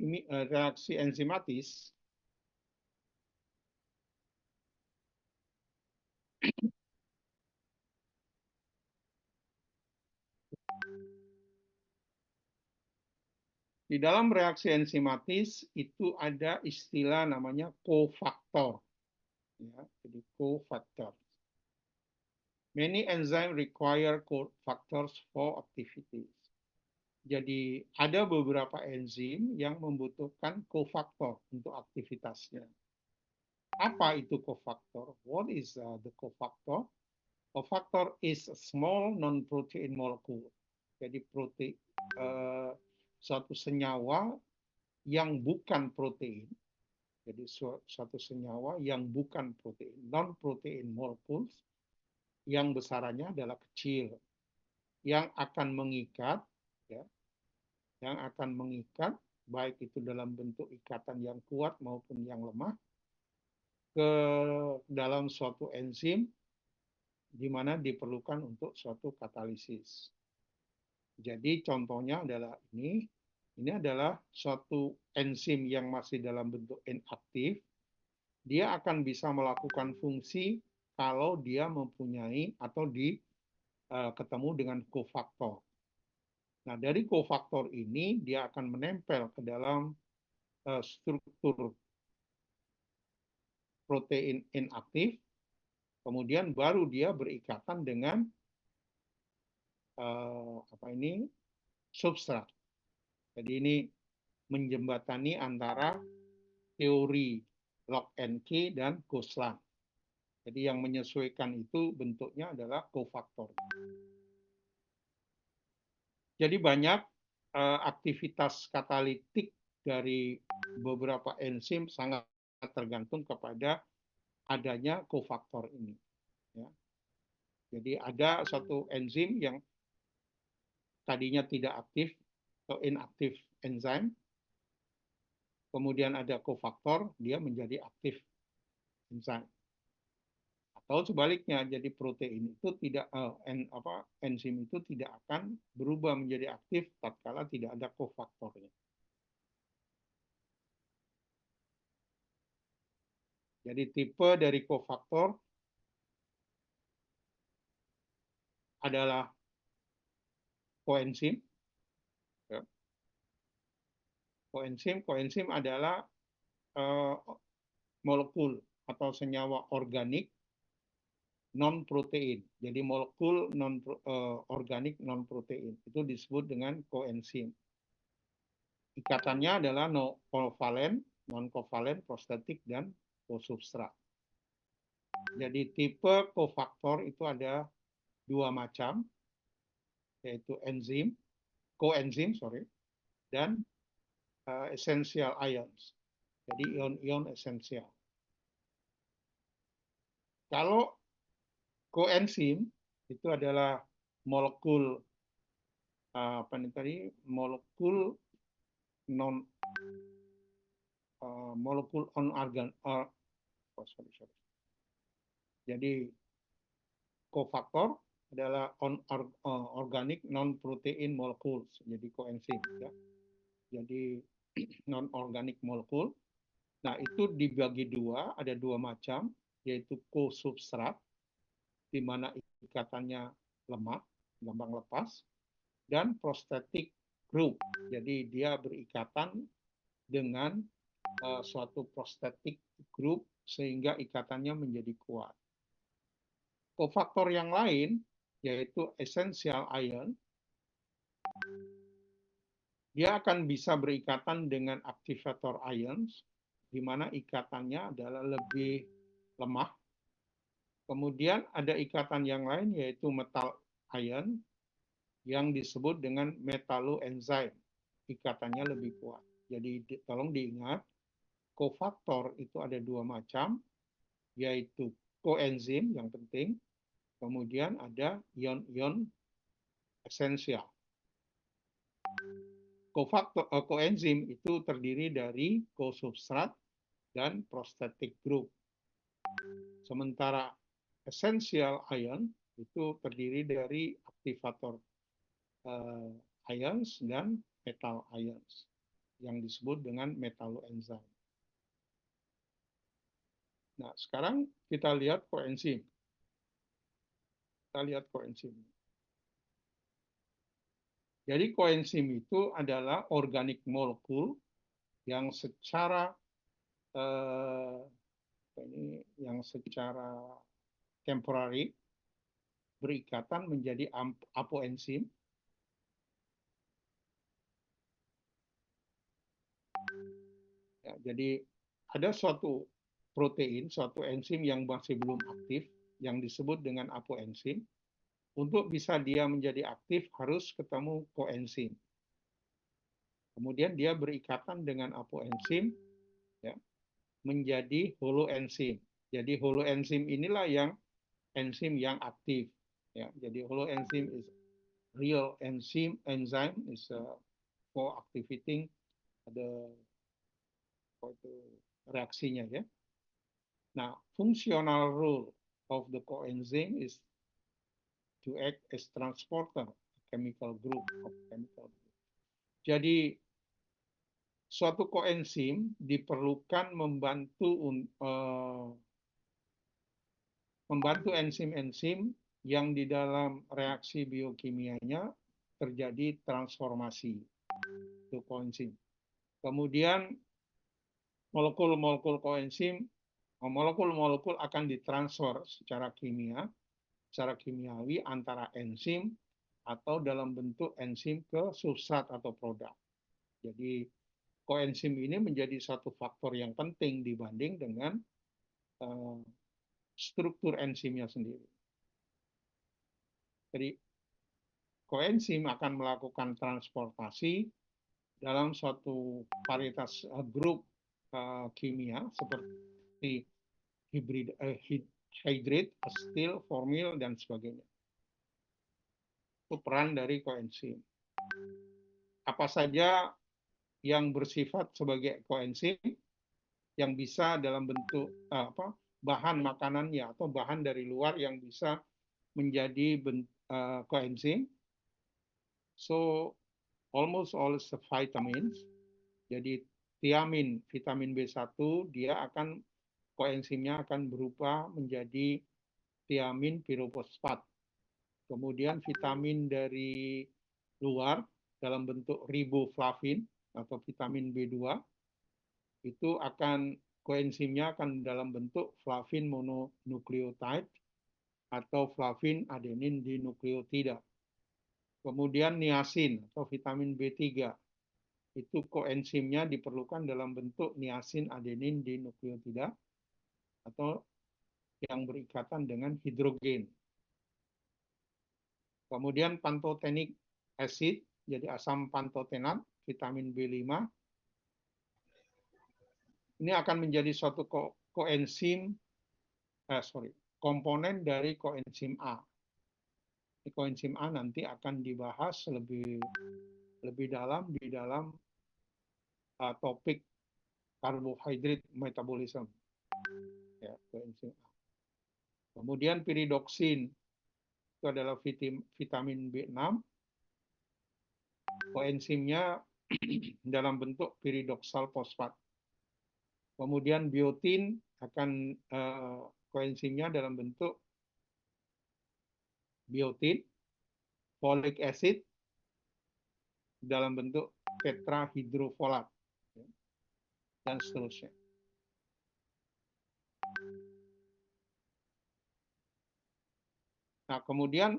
ini reaksi enzimatis, di dalam reaksi enzimatis itu ada istilah namanya cofactor. Ya, jadi cofactor. Many enzymes require cofactors for activities. Jadi ada beberapa enzim yang membutuhkan cofactor untuk aktivitasnya. Apa itu cofactor? What is the cofactor? Cofactor is a small non-protein molecule. Jadi suatu senyawa yang bukan protein. Jadi suatu senyawa yang bukan protein, non-protein molecules yang besarannya adalah kecil, yang akan mengikat, ya, yang akan mengikat baik itu dalam bentuk ikatan yang kuat maupun yang lemah ke dalam suatu enzim di mana diperlukan untuk suatu katalisis. Jadi contohnya adalah ini adalah suatu enzim yang masih dalam bentuk inaktif. Dia akan bisa melakukan fungsi kalau dia mempunyai atau ketemu dengan kofaktor. Nah, dari kofaktor ini dia akan menempel ke dalam struktur protein inaktif, kemudian baru dia berikatan dengan substrat. Jadi ini menjembatani antara teori lock and key dan Goslan. Jadi yang menyesuaikan itu bentuknya adalah kofaktor. Jadi banyak aktivitas katalitik dari beberapa enzim sangat tergantung kepada adanya kofaktor ini. Ya. Jadi ada satu enzim yang tadinya tidak aktif atau inaktif enzim, kemudian ada kofaktor, dia menjadi aktif enzim. Atau sebaliknya, jadi protein itu tidak enzim itu tidak akan berubah menjadi aktif tatkala tidak ada kofaktornya. Jadi tipe dari kofaktor adalah koenzim. Koenzim adalah molekul atau senyawa organik non protein. Jadi molekul organik non protein itu disebut dengan koenzim. Ikatannya adalah kovalen, non kovalen, prostetik dan kosubstrat. Jadi tipe kofaktor itu ada dua macam, yaitu koenzim, dan essential ions. Jadi ion-ion esensial. Kalau koenzim itu adalah molekul molekul Jadi kofaktor adalah organic non protein molecules, jadi koenzim ya. Jadi non organic molekul. Nah, itu dibagi dua, ada dua macam, yaitu kosubstrat di mana ikatannya lemah, gampang lepas, dan prostetic group. Jadi dia berikatan dengan suatu prostetic group sehingga ikatannya menjadi kuat. Kofaktor yang lain yaitu essential ion, dia akan bisa berikatan dengan aktivator ions, di mana ikatannya adalah lebih lemah. Kemudian ada ikatan yang lain yaitu metal ion yang disebut dengan metalloenzyme, ikatannya lebih kuat. Jadi tolong diingat, kofaktor itu ada dua macam, yaitu koenzim yang penting, kemudian ada ion-ion esensial. Koenzim itu terdiri dari kosubstrat dan prostetic group. Sementara essential ion itu terdiri dari aktivator ions dan metal ions yang disebut dengan metalloenzyme. Nah, sekarang kita lihat koenzim. Jadi koenzim itu adalah organic molecule yang secara temporary berikatan menjadi apoenzim. Ya, jadi ada suatu protein, suatu enzim yang masih belum aktif, yang disebut dengan apoenzim. Untuk bisa dia menjadi aktif harus ketemu koenzim. Kemudian dia berikatan dengan apoenzim, ya, menjadi holoenzim. Jadi holoenzim inilah yang enzim yang aktif. Ya, jadi holoenzim is real enzyme is for activating the reaksinya ya. Nah, functional role of the coenzyme is to act as transporter chemical group of chemical group. Jadi suatu koenzim diperlukan membantu enzim-enzim yang di dalam reaksi biokimianya terjadi transformasi itu koenzim. Kemudian molekul-molekul koenzim, molekul-molekul akan ditransfer secara kimiawi antara enzim atau dalam bentuk enzim ke substrat atau produk. Jadi koenzim ini menjadi satu faktor yang penting dibanding dengan struktur enzimnya sendiri. Jadi koenzim akan melakukan transportasi dalam suatu varietas grup kimia seperti hidrat, asetil, formil, dan sebagainya. Itu peran dari koenzim. Apa saja yang bersifat sebagai koenzim yang bisa dalam bentuk bahan makanannya atau bahan dari luar yang bisa menjadi koenzim. So almost all the vitamins. Jadi tiamin, vitamin B1 dia akan koenzimnya akan berubah menjadi tiamin pirofosfat. Kemudian vitamin dari luar dalam bentuk riboflavin atau vitamin B2 itu akan koenzimnya akan dalam bentuk flavin mononukleotide atau flavin adenin dinukleotida. Kemudian niacin atau vitamin B3 itu koenzimnya diperlukan dalam bentuk niacin adenin dinukleotida atau yang berikatan dengan hidrogen. Kemudian pantothenic acid, jadi asam pantotenat, vitamin B5, ini akan menjadi suatu komponen dari koenzim A. Koenzim A nanti akan dibahas lebih dalam di dalam topik carbohydrate metabolism. Ya, koenzim A. Kemudian piridoksin itu adalah vitamin B6. Koenzimnya dalam bentuk piridoksal fosfat. Kemudian biotin akan koenzimnya dalam bentuk biotin, folic acid dalam bentuk tetrahidrofolat, dan seterusnya. Nah, kemudian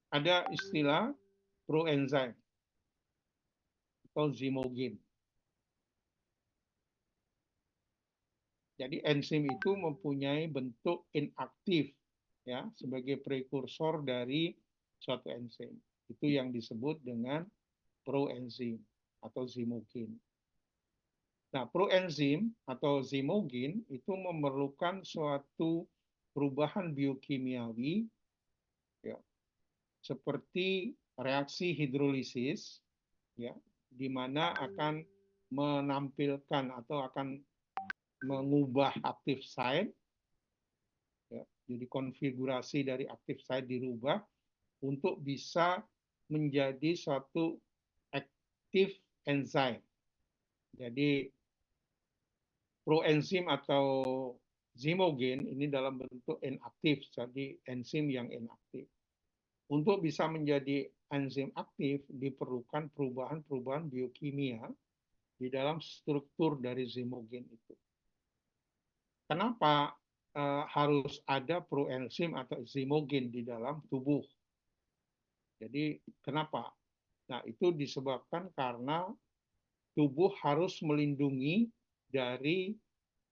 ada istilah proenzim atau zimogen. Jadi enzim itu mempunyai bentuk inaktif ya sebagai prekursor dari suatu enzim. Itu yang disebut dengan proenzim atau zimogen. Nah, proenzim atau zimogen itu memerlukan suatu perubahan biokimiawi ya, seperti reaksi hidrolisis ya, di mana akan menampilkan atau akan mengubah active site, ya, jadi konfigurasi dari active site dirubah untuk bisa menjadi suatu active enzyme. Jadi proenzim atau zimogen ini dalam bentuk inaktif, jadi enzim yang inaktif. Untuk bisa menjadi enzim aktif diperlukan perubahan-perubahan biokimia di dalam struktur dari zimogen itu. Kenapa harus ada proenzim atau zimogen di dalam tubuh? Jadi kenapa? Nah, itu disebabkan karena tubuh harus melindungi dari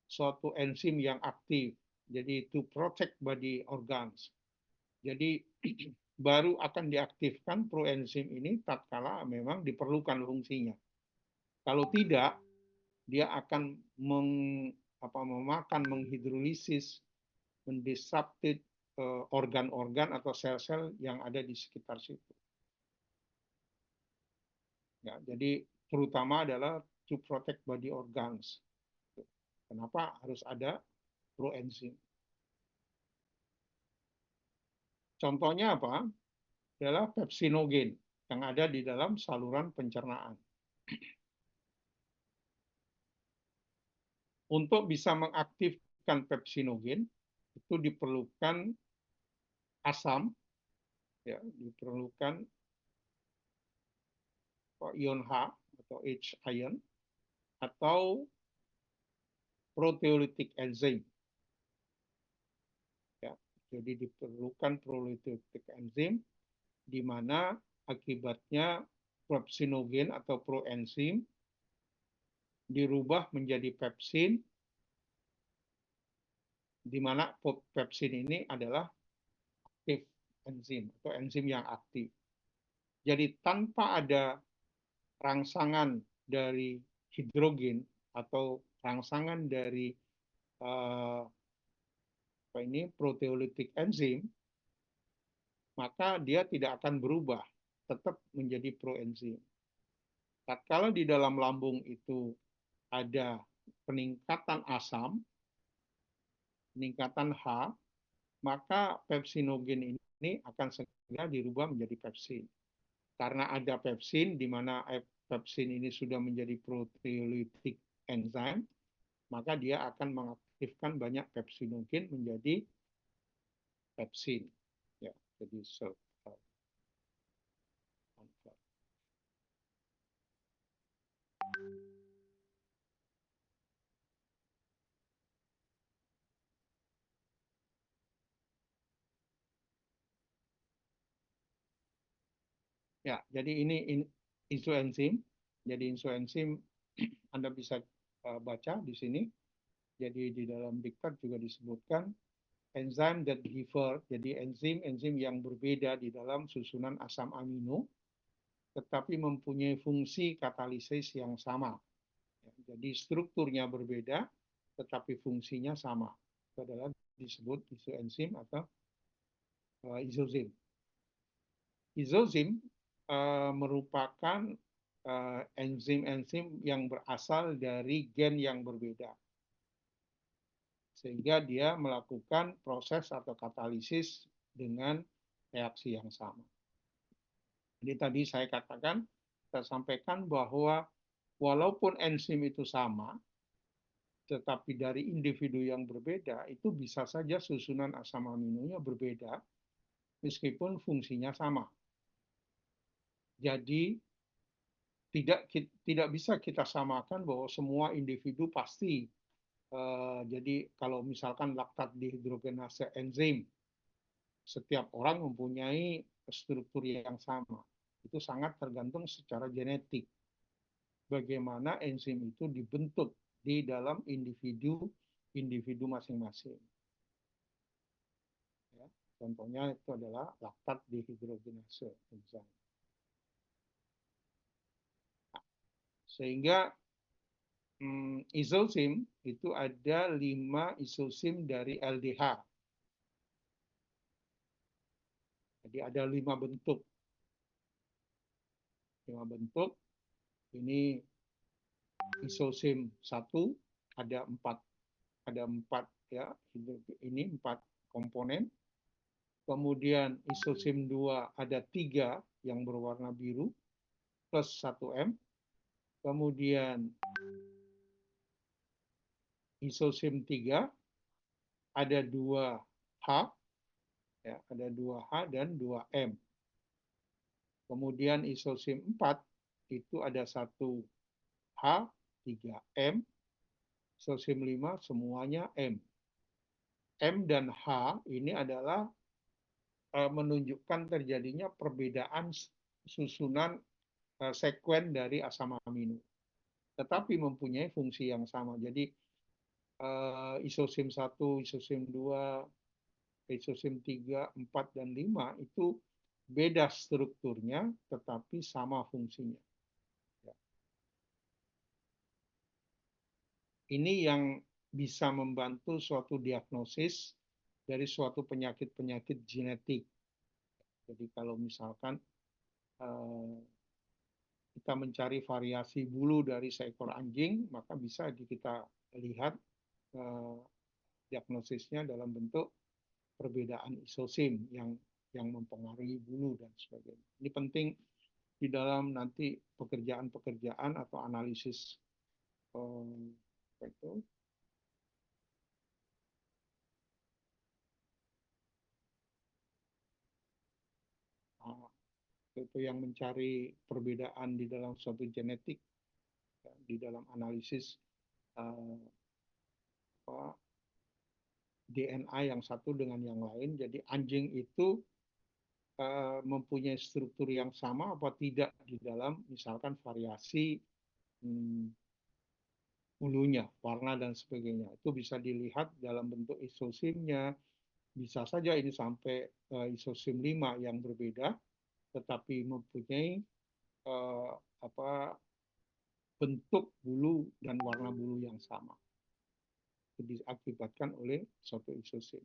suatu enzim yang aktif. Jadi to protect body organs. Jadi baru akan diaktifkan proenzim ini tatkala memang diperlukan fungsinya. Kalau tidak, dia akan memakan, menghidrolisis, mendisrupted organ-organ atau sel-sel yang ada di sekitar situ. Ya, jadi terutama adalah to protect body organs. Kenapa harus ada proenzim. Contohnya apa? Adalah pepsinogen yang ada di dalam saluran pencernaan. Untuk bisa mengaktifkan pepsinogen, itu diperlukan asam, ya, diperlukan ion H atau H ion, atau proteolytic enzyme. Ya, jadi diperlukan proteolytic enzyme di mana akibatnya pepsinogen atau proenzim dirubah menjadi pepsin, di mana pepsin ini adalah aktif enzim atau enzim yang aktif. Jadi tanpa ada rangsangan dari hidrogen atau rangsangan dari proteolytic enzim, maka dia tidak akan berubah, tetap menjadi proenzim. Tatkala di dalam lambung itu ada peningkatan asam, peningkatan H, maka pepsinogen ini akan segera dirubah menjadi pepsin. Karena ada pepsin, di mana pepsin ini sudah menjadi proteolytic enzyme, maka dia akan mengaktifkan banyak pepsinogen menjadi pepsin. Ya, jadi ya, jadi ini isoenzim. Jadi isoenzim Anda bisa baca di sini. Jadi di dalam diktat juga disebutkan enzim that differ, jadi enzim yang berbeda di dalam susunan asam amino, tetapi mempunyai fungsi katalisis yang sama. Jadi strukturnya berbeda, tetapi fungsinya sama. Itu adalah disebut isoenzim atau izozim. Izozim merupakan enzim-enzim yang berasal dari gen yang berbeda. Sehingga dia melakukan proses atau katalisis dengan reaksi yang sama. Jadi tadi saya katakan, saya sampaikan bahwa walaupun enzim itu sama, tetapi dari individu yang berbeda, itu bisa saja susunan asam aminonya berbeda, meskipun fungsinya sama. Jadi tidak bisa kita samakan bahwa semua individu pasti. Jadi kalau misalkan laktat dehidrogenase enzim, setiap orang mempunyai struktur yang sama. Itu sangat tergantung secara genetik. Bagaimana enzim itu dibentuk di dalam individu masing-masing. Ya, contohnya itu adalah laktat dehidrogenase enzim. Sehingga isosim itu ada 5 isosim dari LDH. Jadi ada 5 bentuk. 5 bentuk. Ini isosim 1 ada 4 ya. Ini 4 komponen. Kemudian isosim 2 ada 3 yang berwarna biru plus 1M. Kemudian isosim 3 ada 2H, ya, ada 2H dan 2M. Kemudian isosim 4 itu ada 1H, 3M, isosim 5 semuanya M. M dan H ini adalah menunjukkan terjadinya perbedaan susunan sekuen dari asam amino. Tetapi mempunyai fungsi yang sama. Jadi isosim 1, isosim 2, isosim 3, 4, dan 5 itu beda strukturnya tetapi sama fungsinya. Ya. Ini yang bisa membantu suatu diagnosis dari suatu penyakit-penyakit genetik. Jadi kalau misalkan kita mencari variasi bulu dari seekor anjing, maka bisa kita lihat diagnosisnya dalam bentuk perbedaan isosim yang mempengaruhi bulu dan sebagainya. Ini penting di dalam nanti pekerjaan-pekerjaan atau analisis apa itu, itu yang mencari perbedaan di dalam suatu genetik, ya, di dalam analisis DNA yang satu dengan yang lain. Jadi anjing itu mempunyai struktur yang sama apa tidak di dalam misalkan variasi bulunya, warna dan sebagainya. Itu bisa dilihat dalam bentuk isosimnya. Bisa saja ini sampai isosim 5 yang berbeda, tetapi mempunyai bentuk bulu dan warna bulu yang sama. Itu diakibatkan oleh suatu isosim.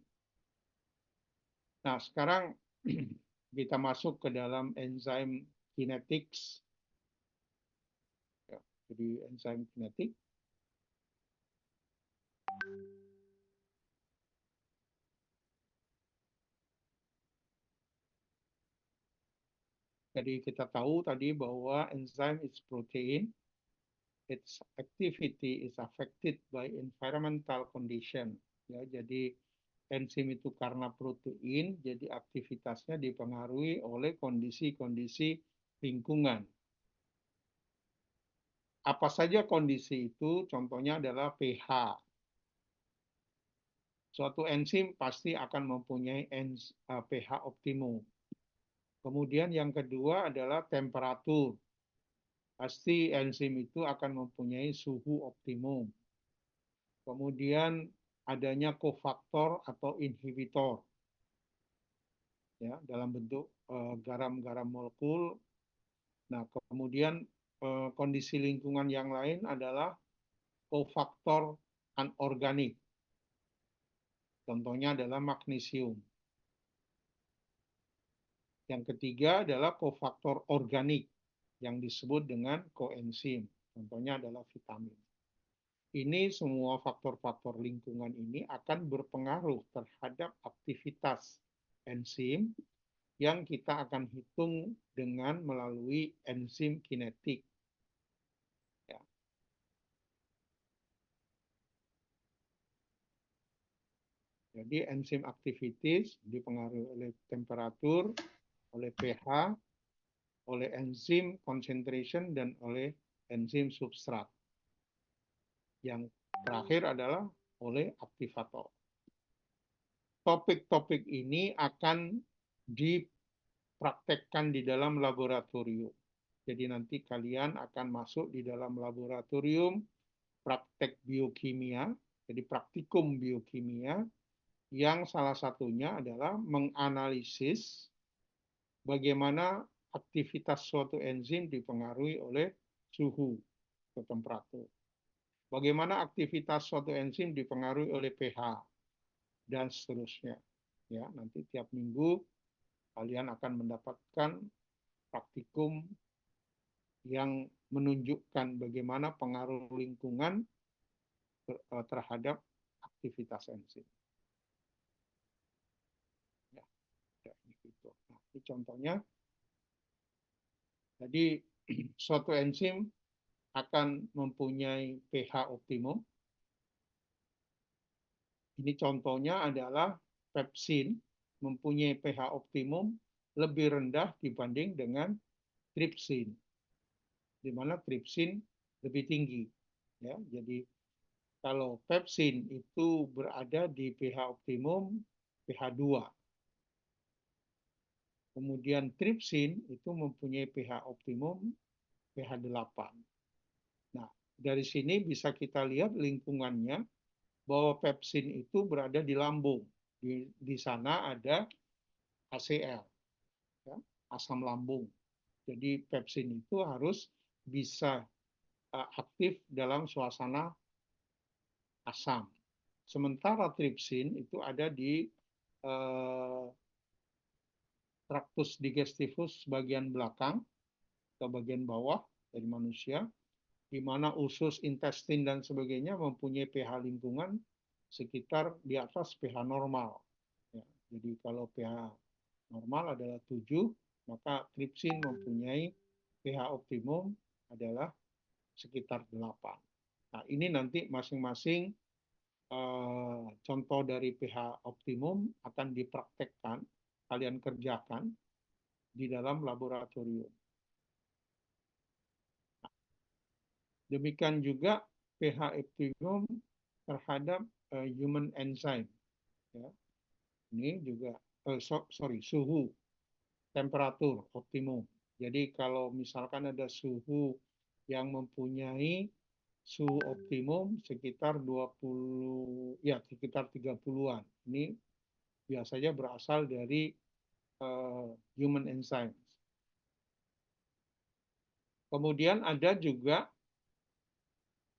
Nah, sekarang kita masuk ke dalam enzim kinetics. Ya, jadi enzim kinetik. Jadi kita tahu tadi bahwa enzim is protein. Its activity is affected by environmental condition. Ya, jadi enzim itu karena protein, jadi aktivitasnya dipengaruhi oleh kondisi-kondisi lingkungan. Apa saja kondisi itu? Contohnya adalah pH. Suatu enzim pasti akan mempunyai pH optimum. Kemudian yang kedua adalah temperatur. Pasti enzim itu akan mempunyai suhu optimum. Kemudian adanya kofaktor atau inhibitor, ya, dalam bentuk garam-garam molekul. Nah, kemudian kondisi lingkungan yang lain adalah kofaktor anorganik. Contohnya adalah magnesium. Yang ketiga adalah kofaktor organik yang disebut dengan koenzim. Contohnya adalah vitamin. Ini semua faktor-faktor lingkungan ini akan berpengaruh terhadap aktivitas enzim yang kita akan hitung dengan melalui enzim kinetik. Ya. Jadi enzim activities dipengaruhi oleh temperatur, oleh pH, oleh enzim concentration, dan oleh enzim substrat. Yang terakhir adalah oleh aktivator. Topik-topik ini akan dipraktekkan di dalam laboratorium. Jadi nanti kalian akan masuk di dalam laboratorium praktek biokimia, jadi praktikum biokimia, yang salah satunya adalah menganalisis bagaimana aktivitas suatu enzim dipengaruhi oleh suhu atau temperatur. Bagaimana aktivitas suatu enzim dipengaruhi oleh pH dan seterusnya. Ya, nanti tiap minggu kalian akan mendapatkan praktikum yang menunjukkan bagaimana pengaruh lingkungan terhadap aktivitas enzim. Ya, gitu. Nah, ini contohnya. Jadi suatu enzim akan mempunyai pH optimum. Ini contohnya adalah pepsin mempunyai pH optimum lebih rendah dibanding dengan tripsin, di mana tripsin lebih tinggi. Ya, jadi kalau pepsin itu berada di pH optimum pH 2. Kemudian tripsin itu mempunyai pH optimum pH 8. Nah, dari sini bisa kita lihat lingkungannya bahwa pepsin itu berada di lambung. Di sana ada HCl, ya, asam lambung. Jadi pepsin itu harus bisa aktif dalam suasana asam. Sementara tripsin itu ada di traktus digestivus bagian belakang atau bagian bawah dari manusia, di mana usus, intestin, dan sebagainya mempunyai pH lingkungan sekitar di atas pH normal. Ya, jadi kalau pH normal adalah 7, maka tripsin mempunyai pH optimum adalah sekitar 8. Nah, ini nanti masing-masing contoh dari pH optimum akan dipraktekkan, kalian kerjakan di dalam laboratorium. Demikian juga pH optimum terhadap human enzyme. Ya. Ini juga, suhu, temperatur optimum. Jadi kalau misalkan ada suhu yang mempunyai suhu optimum sekitar 20, ya sekitar 30-an. Ini biasanya berasal dari human enzyme. Kemudian ada juga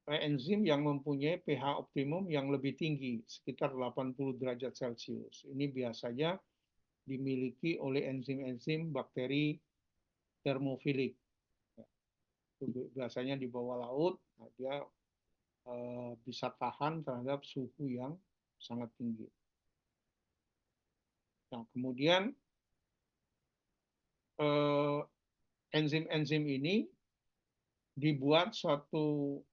enzim yang mempunyai pH optimum yang lebih tinggi, sekitar 80 derajat Celcius. Ini biasanya dimiliki oleh enzim-enzim bakteri termofilik. Biasanya di bawah laut, dia bisa tahan terhadap suhu yang sangat tinggi. Nah, kemudian enzim-enzim ini dibuat suatu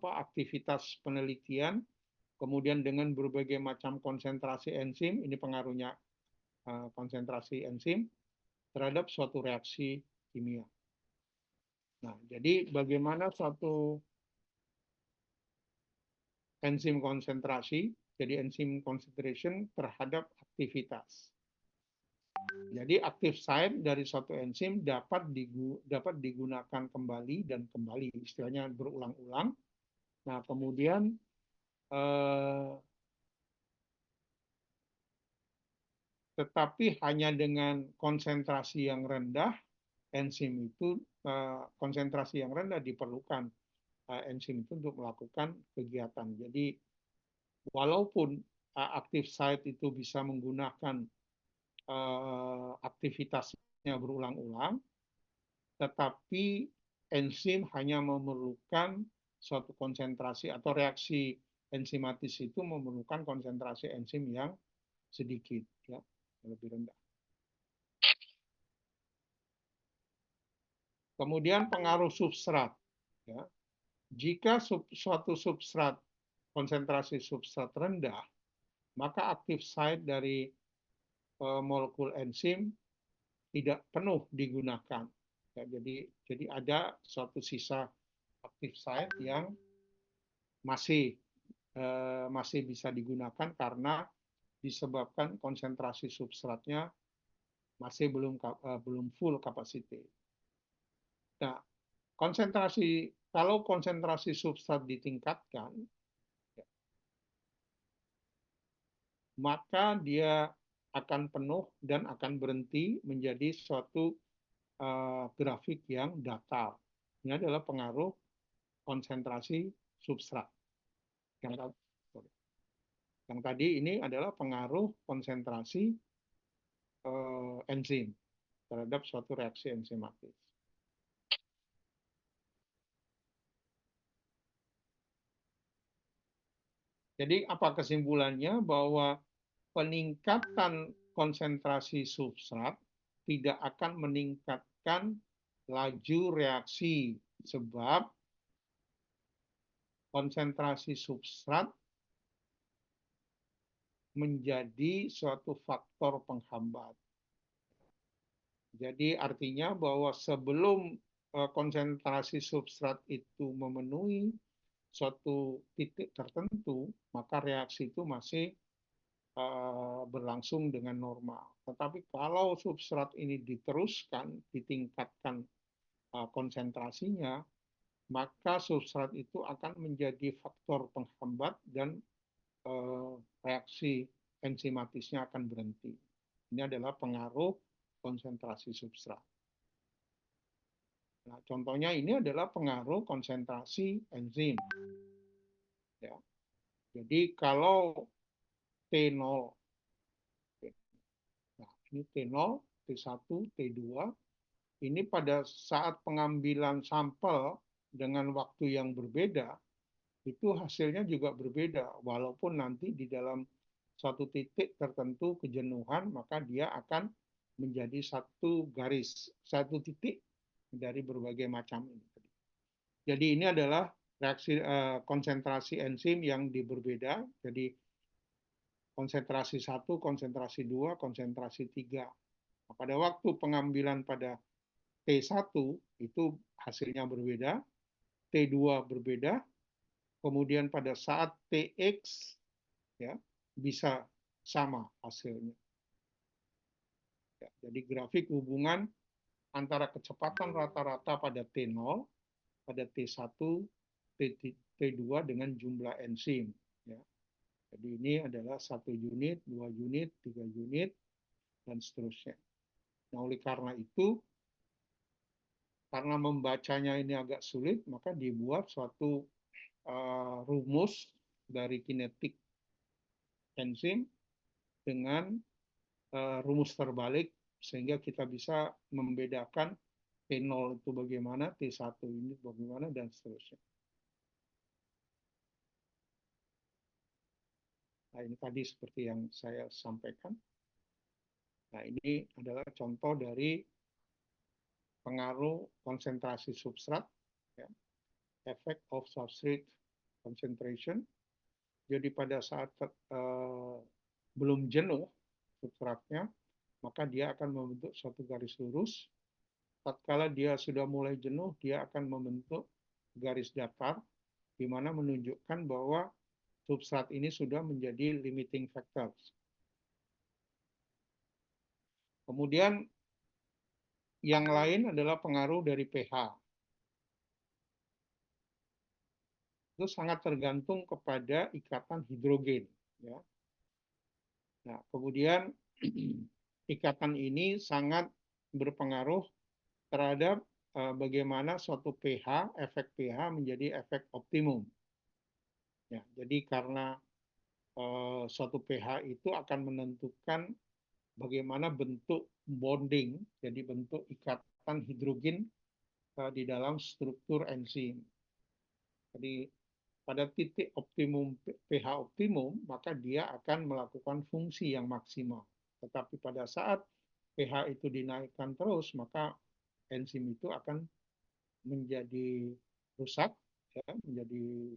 aktivitas penelitian, kemudian dengan berbagai macam konsentrasi enzim, ini pengaruhnya konsentrasi enzim terhadap suatu reaksi kimia. Nah, jadi bagaimana suatu enzim konsentrasi, jadi enzim concentration terhadap aktivitas. Jadi active site dari suatu enzim dapat digunakan kembali dan kembali, istilahnya berulang-ulang. Nah, kemudian tetapi hanya dengan konsentrasi yang rendah, enzim itu konsentrasi yang rendah diperlukan enzim itu untuk melakukan kegiatan. Jadi walaupun active site itu bisa menggunakan aktivitasnya berulang-ulang, tetapi enzim hanya memerlukan suatu konsentrasi atau reaksi enzimatis itu memerlukan konsentrasi enzim yang sedikit, ya, lebih rendah. Kemudian pengaruh substrat. Ya. Jika suatu substrat, konsentrasi substrat rendah, maka active site dari molekul enzim tidak penuh digunakan. Ya, jadi ada suatu sisa active site yang masih bisa digunakan karena disebabkan konsentrasi substratnya masih belum full capacity. Nah, kalau konsentrasi substrat ditingkatkan, ya, maka dia akan penuh dan akan berhenti menjadi suatu grafik yang datar. Ini adalah pengaruh konsentrasi substrat. Yang tadi ini adalah pengaruh konsentrasi enzim terhadap suatu reaksi enzimatis. Jadi apa kesimpulannya? Bahwa peningkatan konsentrasi substrat tidak akan meningkatkan laju reaksi, sebab konsentrasi substrat menjadi suatu faktor penghambat. Jadi artinya bahwa sebelum konsentrasi substrat itu memenuhi suatu titik tertentu, maka reaksi itu masih berlangsung dengan normal. Tetapi kalau substrat ini diteruskan, ditingkatkan konsentrasinya, maka substrat itu akan menjadi faktor penghambat dan reaksi enzimatisnya akan berhenti. Ini adalah pengaruh konsentrasi substrat. Nah, contohnya ini adalah pengaruh konsentrasi enzim. Ya. Jadi kalau T0, nah ini T0, T1, T2, ini pada saat pengambilan sampel dengan waktu yang berbeda, itu hasilnya juga berbeda. Walaupun nanti di dalam suatu titik tertentu kejenuhan, maka dia akan menjadi satu garis, satu titik dari berbagai macam ini. Jadi ini adalah reaksi konsentrasi enzim yang berbeda. Jadi konsentrasi 1, konsentrasi 2, konsentrasi 3. Nah, pada waktu pengambilan pada T1 itu hasilnya berbeda, T2 berbeda, kemudian pada saat TX ya bisa sama hasilnya. Ya, jadi grafik hubungan antara kecepatan rata-rata pada T0, pada T1, T2 dengan jumlah enzim. Ya. Jadi ini adalah 1 unit, 2 unit, 3 unit, dan seterusnya. Nah, oleh karena itu, karena membacanya ini agak sulit, maka dibuat suatu rumus dari kinetik enzim dengan rumus terbalik, sehingga kita bisa membedakan T0 itu bagaimana, T1 ini bagaimana, dan seterusnya. Nah, ini tadi seperti yang saya sampaikan. Nah, ini adalah contoh dari pengaruh konsentrasi substrat, ya, effect of substrate concentration. Jadi pada saat belum jenuh substratnya, maka dia akan membentuk suatu garis lurus. Tatkala dia sudah mulai jenuh, dia akan membentuk garis datar, di mana menunjukkan bahwa substrat ini sudah menjadi limiting factors. Kemudian yang lain adalah pengaruh dari pH. Itu sangat tergantung kepada ikatan hidrogen. Ya. Nah, kemudian ikatan ini sangat berpengaruh terhadap bagaimana suatu pH, efek pH menjadi efek optimum. Ya, jadi karena suatu pH itu akan menentukan bagaimana bentuk bonding, jadi bentuk ikatan hidrogen di dalam struktur enzim. Jadi pada titik optimum pH optimum, maka dia akan melakukan fungsi yang maksimal. Tetapi pada saat pH itu dinaikkan terus, maka enzim itu akan menjadi rusak, ya, menjadi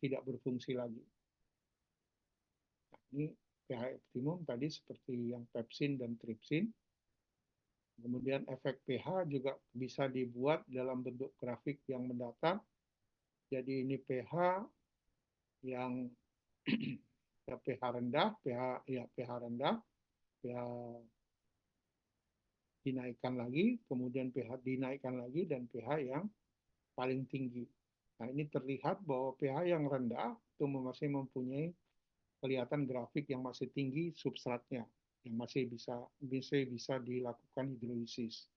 tidak berfungsi lagi. Nah, ini pH optimum tadi seperti yang pepsin dan tripsin. Kemudian efek pH juga bisa dibuat dalam bentuk grafik yang mendatar. Jadi ini pH yang ya, pH rendah, pH rendah, pH dinaikkan lagi, kemudian pH dinaikkan lagi, dan pH yang paling tinggi. Nah, ini terlihat bahwa pH yang rendah itu masih mempunyai kelihatan grafik yang masih tinggi substratnya, yang masih bisa dilakukan hidrolisis.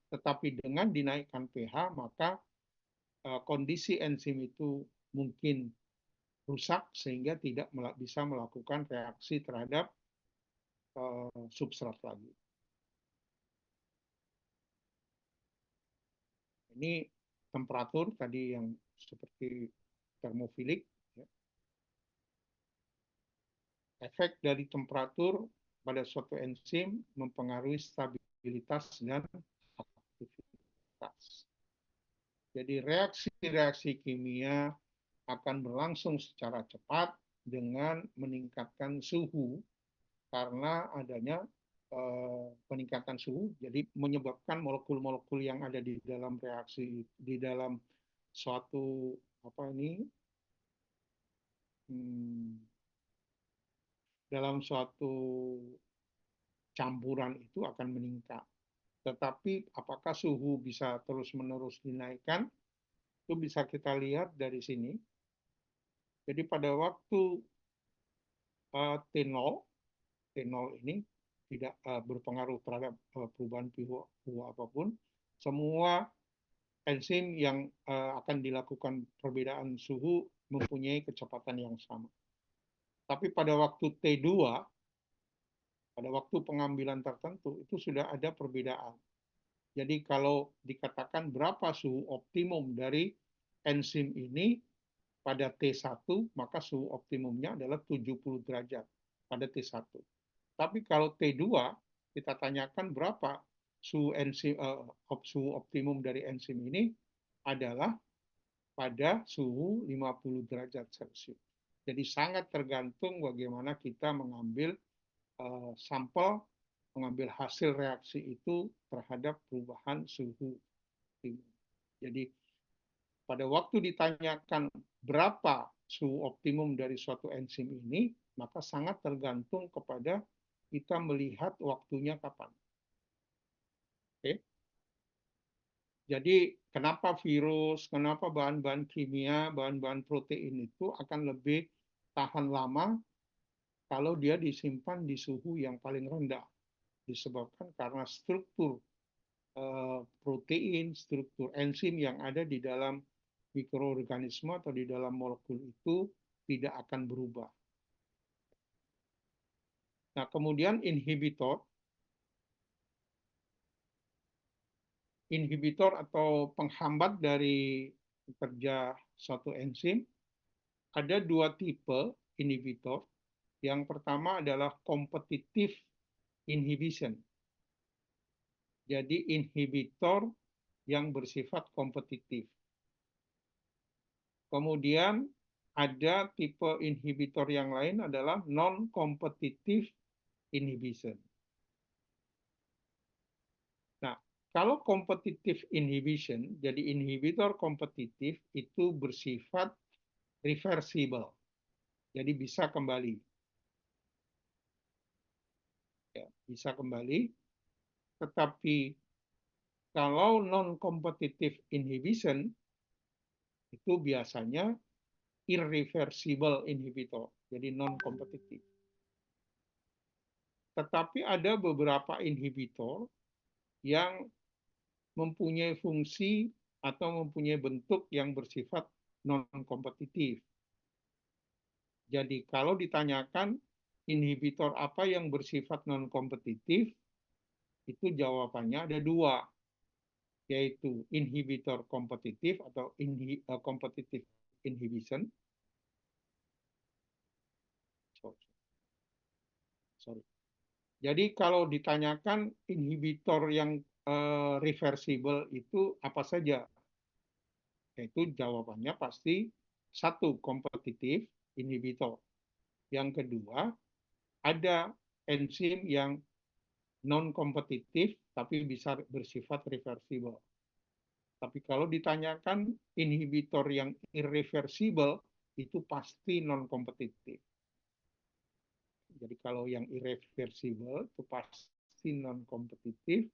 Tetapi dengan dinaikkan pH, maka kondisi enzim itu mungkin rusak sehingga tidak bisa melakukan reaksi terhadap substrat lagi. Ini temperatur tadi yang seperti termofilik. Ya. Efek dari temperatur pada suatu enzim mempengaruhi stabilitas dan aktivitas. Jadi reaksi-reaksi kimia akan berlangsung secara cepat dengan meningkatkan suhu karena adanya peningkatan suhu, jadi menyebabkan molekul-molekul yang ada di dalam reaksi, di dalam suatu dalam suatu campuran itu akan meningkat. Tetapi apakah suhu bisa terus-menerus dinaikkan? Itu bisa kita lihat dari sini. Jadi pada waktu T0 ini tidak berpengaruh terhadap perubahan pH apapun. Semua enzim yang akan dilakukan perbedaan suhu mempunyai kecepatan yang sama. Tapi pada waktu T2, pada waktu pengambilan tertentu, itu sudah ada perbedaan. Jadi kalau dikatakan berapa suhu optimum dari enzim ini, pada T1, maka suhu optimumnya adalah 70 derajat pada T1. Tapi kalau T2, kita tanyakan berapa suhu optimum dari enzim ini, adalah pada suhu 50 derajat Celcius. Jadi sangat tergantung bagaimana kita mengambil sampel, mengambil hasil reaksi itu terhadap perubahan suhu optimum. Jadi pada waktu ditanyakan berapa suhu optimum dari suatu enzim ini, maka sangat tergantung kepada kita melihat waktunya kapan. Oke? Jadi kenapa virus, kenapa bahan-bahan kimia, bahan-bahan protein itu akan lebih tahan lama kalau dia disimpan di suhu yang paling rendah. Disebabkan karena struktur protein, struktur enzim yang ada di dalam mikroorganisme atau di dalam molekul itu tidak akan berubah. Nah, kemudian inhibitor atau penghambat dari kerja suatu enzim, ada dua tipe inhibitor. Yang pertama adalah competitive inhibition. Jadi inhibitor yang bersifat kompetitif. Kemudian ada tipe inhibitor yang lain adalah non-competitive inhibition. Nah, kalau competitive inhibition, jadi inhibitor kompetitif itu bersifat reversible. Jadi bisa kembali. Ya, bisa kembali. Tetapi kalau non-competitive inhibition itu biasanya irreversible inhibitor, jadi non-kompetitif. Tetapi ada beberapa inhibitor yang mempunyai fungsi atau mempunyai bentuk yang bersifat non-kompetitif. Jadi kalau ditanyakan inhibitor apa yang bersifat non-kompetitif, itu jawabannya ada dua, yaitu inhibitor kompetitif atau competitive inhibition. Sorry. Jadi kalau ditanyakan inhibitor yang reversible itu apa saja? Yaitu jawabannya pasti satu, kompetitif inhibitor. Yang kedua, ada enzim yang non-kompetitif tapi bisa bersifat reversible. Tapi kalau ditanyakan inhibitor yang irreversible, itu pasti non-kompetitif. Jadi kalau yang irreversible itu pasti non-kompetitif,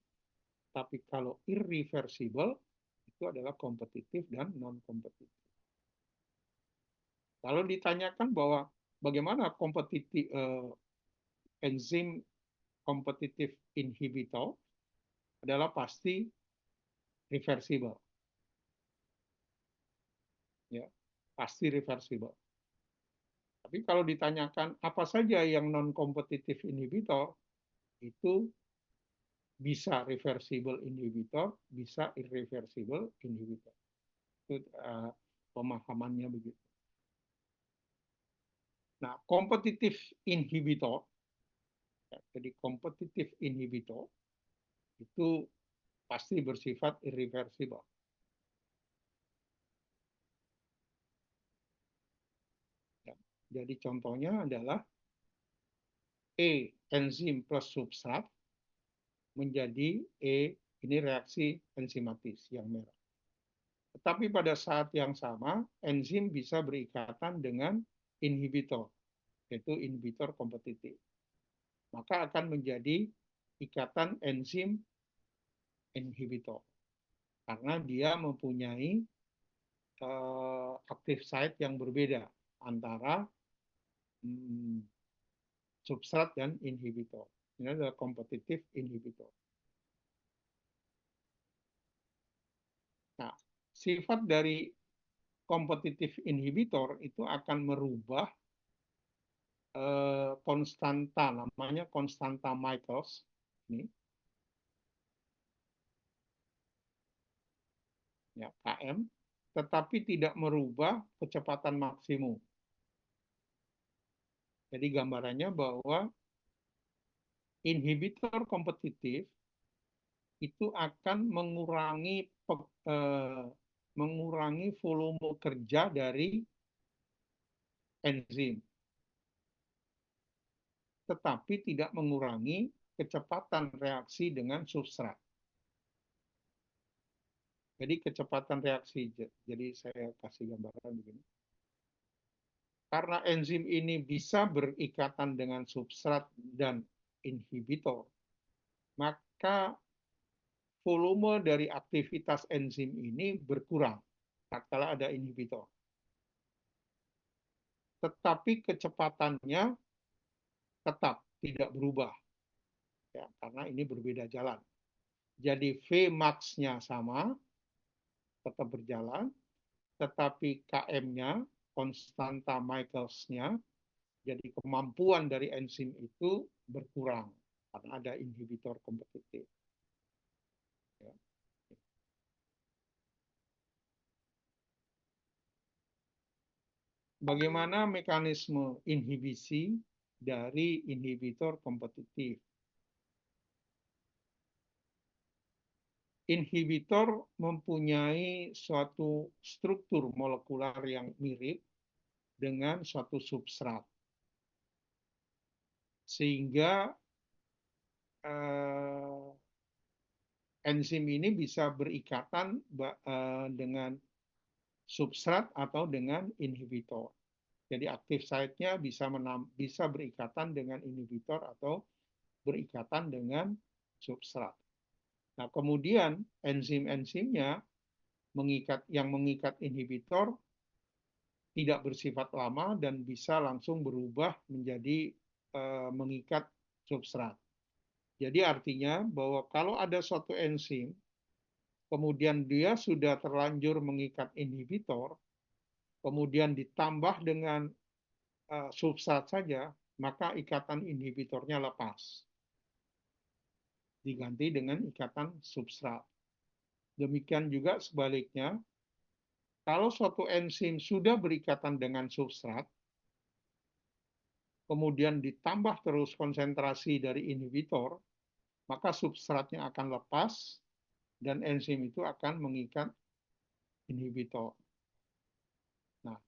tapi kalau irreversible itu adalah kompetitif dan non-kompetitif. Kalau ditanyakan bahwa bagaimana kompetitif enzim kompetitif inhibitor adalah pasti reversible. Ya, pasti reversible. Tapi kalau ditanyakan apa saja yang non-kompetitif inhibitor, itu bisa reversible inhibitor, bisa irreversible inhibitor. Itu pemahamannya begitu. Nah, kompetitif inhibitor, jadi kompetitif inhibitor itu pasti bersifat irreversible. Jadi contohnya adalah E enzim plus substrat menjadi E, ini reaksi enzimatis yang merah. Tetapi pada saat yang sama, enzim bisa berikatan dengan inhibitor, yaitu inhibitor kompetitif. Maka akan menjadi ikatan enzim inhibitor. Karena dia mempunyai active site yang berbeda antara substrat dan inhibitor. Ini adalah kompetitif inhibitor. Nah, sifat dari kompetitif inhibitor itu akan merubah konstanta, namanya konstanta Michaels. Ini. Ya, Km. tetapi tidak merubah kecepatan maksimum. Jadi gambarannya bahwa inhibitor kompetitif itu akan mengurangi volume kerja dari enzim, tetapi tidak mengurangi kecepatan reaksi dengan substrat. Jadi kecepatan reaksi, jadi saya kasih gambaran begini. Karena enzim ini bisa berikatan dengan substrat dan inhibitor, maka volume dari aktivitas enzim ini berkurang tatkala ada inhibitor. Tetapi kecepatannya tetap tidak berubah, ya, karena ini berbeda jalan. Jadi Vmax-nya sama, tetap berjalan, tetapi Km-nya, konstanta Michaelis-nya, jadi kemampuan dari enzim itu berkurang karena ada inhibitor kompetitif. Ya. Bagaimana mekanisme inhibisi dari inhibitor kompetitif? Inhibitor mempunyai suatu struktur molekular yang mirip dengan suatu substrat, sehingga enzim ini bisa berikatan dengan substrat atau dengan inhibitor. Jadi aktif site-nya bisa berikatan dengan inhibitor atau berikatan dengan substrat. Nah, kemudian enzim-enzimnya yang mengikat inhibitor tidak bersifat lama dan bisa langsung berubah menjadi mengikat substrat. Jadi artinya bahwa kalau ada suatu enzim, kemudian dia sudah terlanjur mengikat inhibitor, kemudian ditambah dengan substrat saja, maka ikatan inhibitornya lepas. Diganti dengan ikatan substrat. Demikian juga sebaliknya, kalau suatu enzim sudah berikatan dengan substrat, kemudian ditambah terus konsentrasi dari inhibitor, maka substratnya akan lepas dan enzim itu akan mengikat inhibitor. Nah,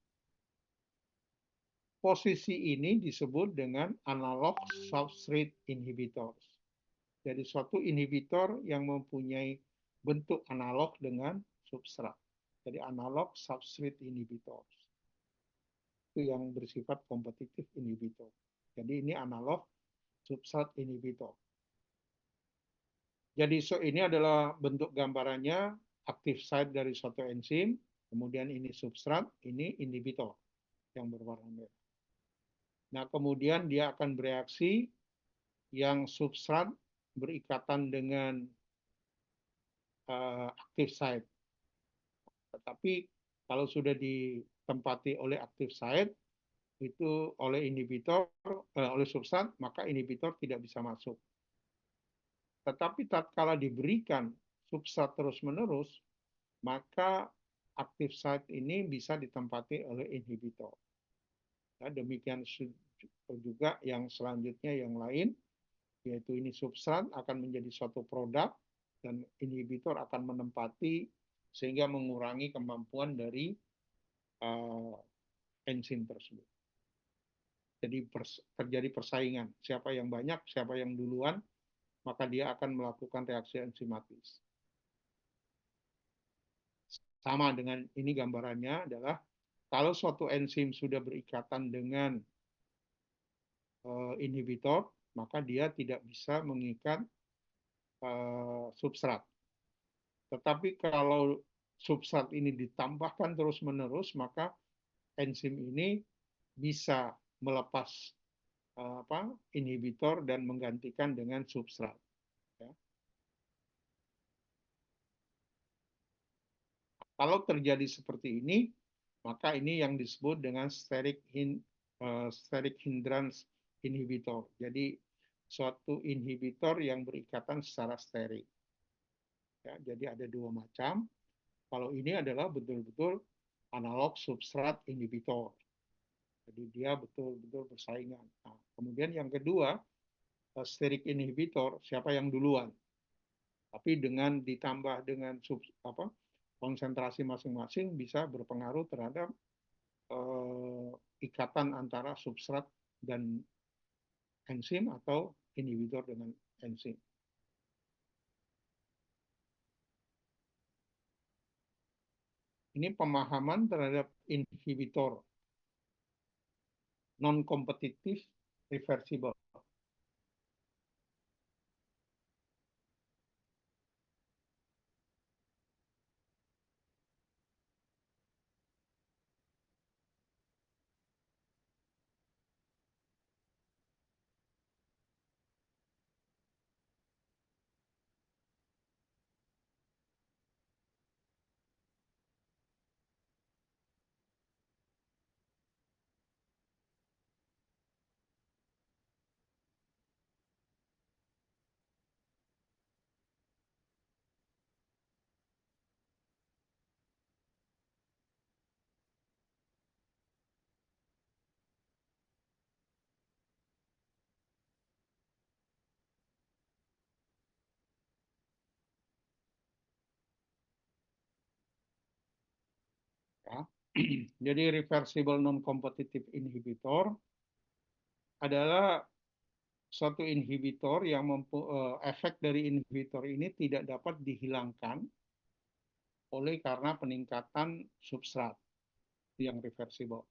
posisi ini disebut dengan analog substrate inhibitors. Jadi suatu inhibitor yang mempunyai bentuk analog dengan substrat. Jadi analog substrate inhibitors. Itu yang bersifat kompetitif inhibitor. Jadi ini analog substrat inhibitor. Jadi ini adalah bentuk gambarannya active site dari suatu enzim, kemudian ini substrat, ini inhibitor yang berwarna merah. Nah, kemudian dia akan bereaksi yang substrat berikatan dengan active site. Tetapi kalau sudah ditempati oleh active site, itu oleh inhibitor, oleh substrat, maka inhibitor tidak bisa masuk. Tetapi tatkala diberikan substrat terus-menerus, maka active site ini bisa ditempati oleh inhibitor. Ya, demikian juga yang selanjutnya yang lain, yaitu ini substrat akan menjadi suatu produk dan inhibitor akan menempati sehingga mengurangi kemampuan dari enzim tersebut. Jadi terjadi persaingan, siapa yang banyak, siapa yang duluan, maka dia akan melakukan reaksi enzimatis. Sama dengan ini gambarannya adalah kalau suatu enzim sudah berikatan dengan inhibitor, maka dia tidak bisa mengikat substrat. Tetapi kalau substrat ini ditambahkan terus-menerus, maka enzim ini bisa melepas inhibitor dan menggantikan dengan substrat. Ya. Kalau terjadi seperti ini, maka ini yang disebut dengan steric hindrance inhibitor. Jadi suatu inhibitor yang berikatan secara sterik. Ya, jadi ada dua macam. Kalau ini adalah betul-betul analog substrat inhibitor. Jadi dia betul-betul bersaingan. Nah, kemudian yang kedua, steric inhibitor, siapa yang duluan? Tapi dengan ditambah dengan konsentrasi masing-masing bisa berpengaruh terhadap ikatan antara substrat dan enzim atau inhibitor dengan enzim. Ini pemahaman terhadap inhibitor non-kompetitif reversible. Ya. Jadi reversible non-competitive inhibitor adalah suatu inhibitor yang efek dari inhibitor ini tidak dapat dihilangkan oleh karena peningkatan substrat yang reversible.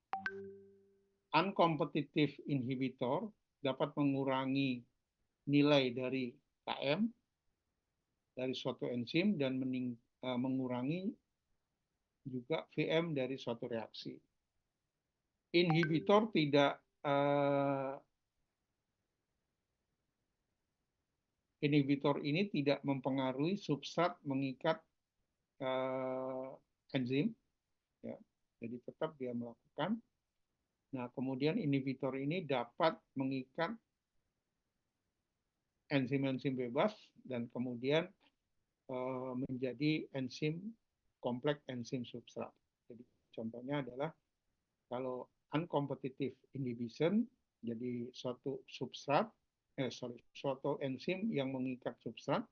Uncompetitive inhibitor dapat mengurangi nilai dari Km dari suatu enzim dan mengurangi juga Vm dari suatu reaksi. Inhibitor tidak inhibitor ini tidak mempengaruhi substrat mengikat enzim, ya. Jadi tetap dia melakukan. Nah, kemudian inhibitor ini dapat mengikat enzim-enzim bebas dan kemudian menjadi enzim kompleks enzim substrat. Jadi contohnya adalah kalau uncompetitive inhibition, jadi suatu substrat, suatu enzim yang mengikat substrat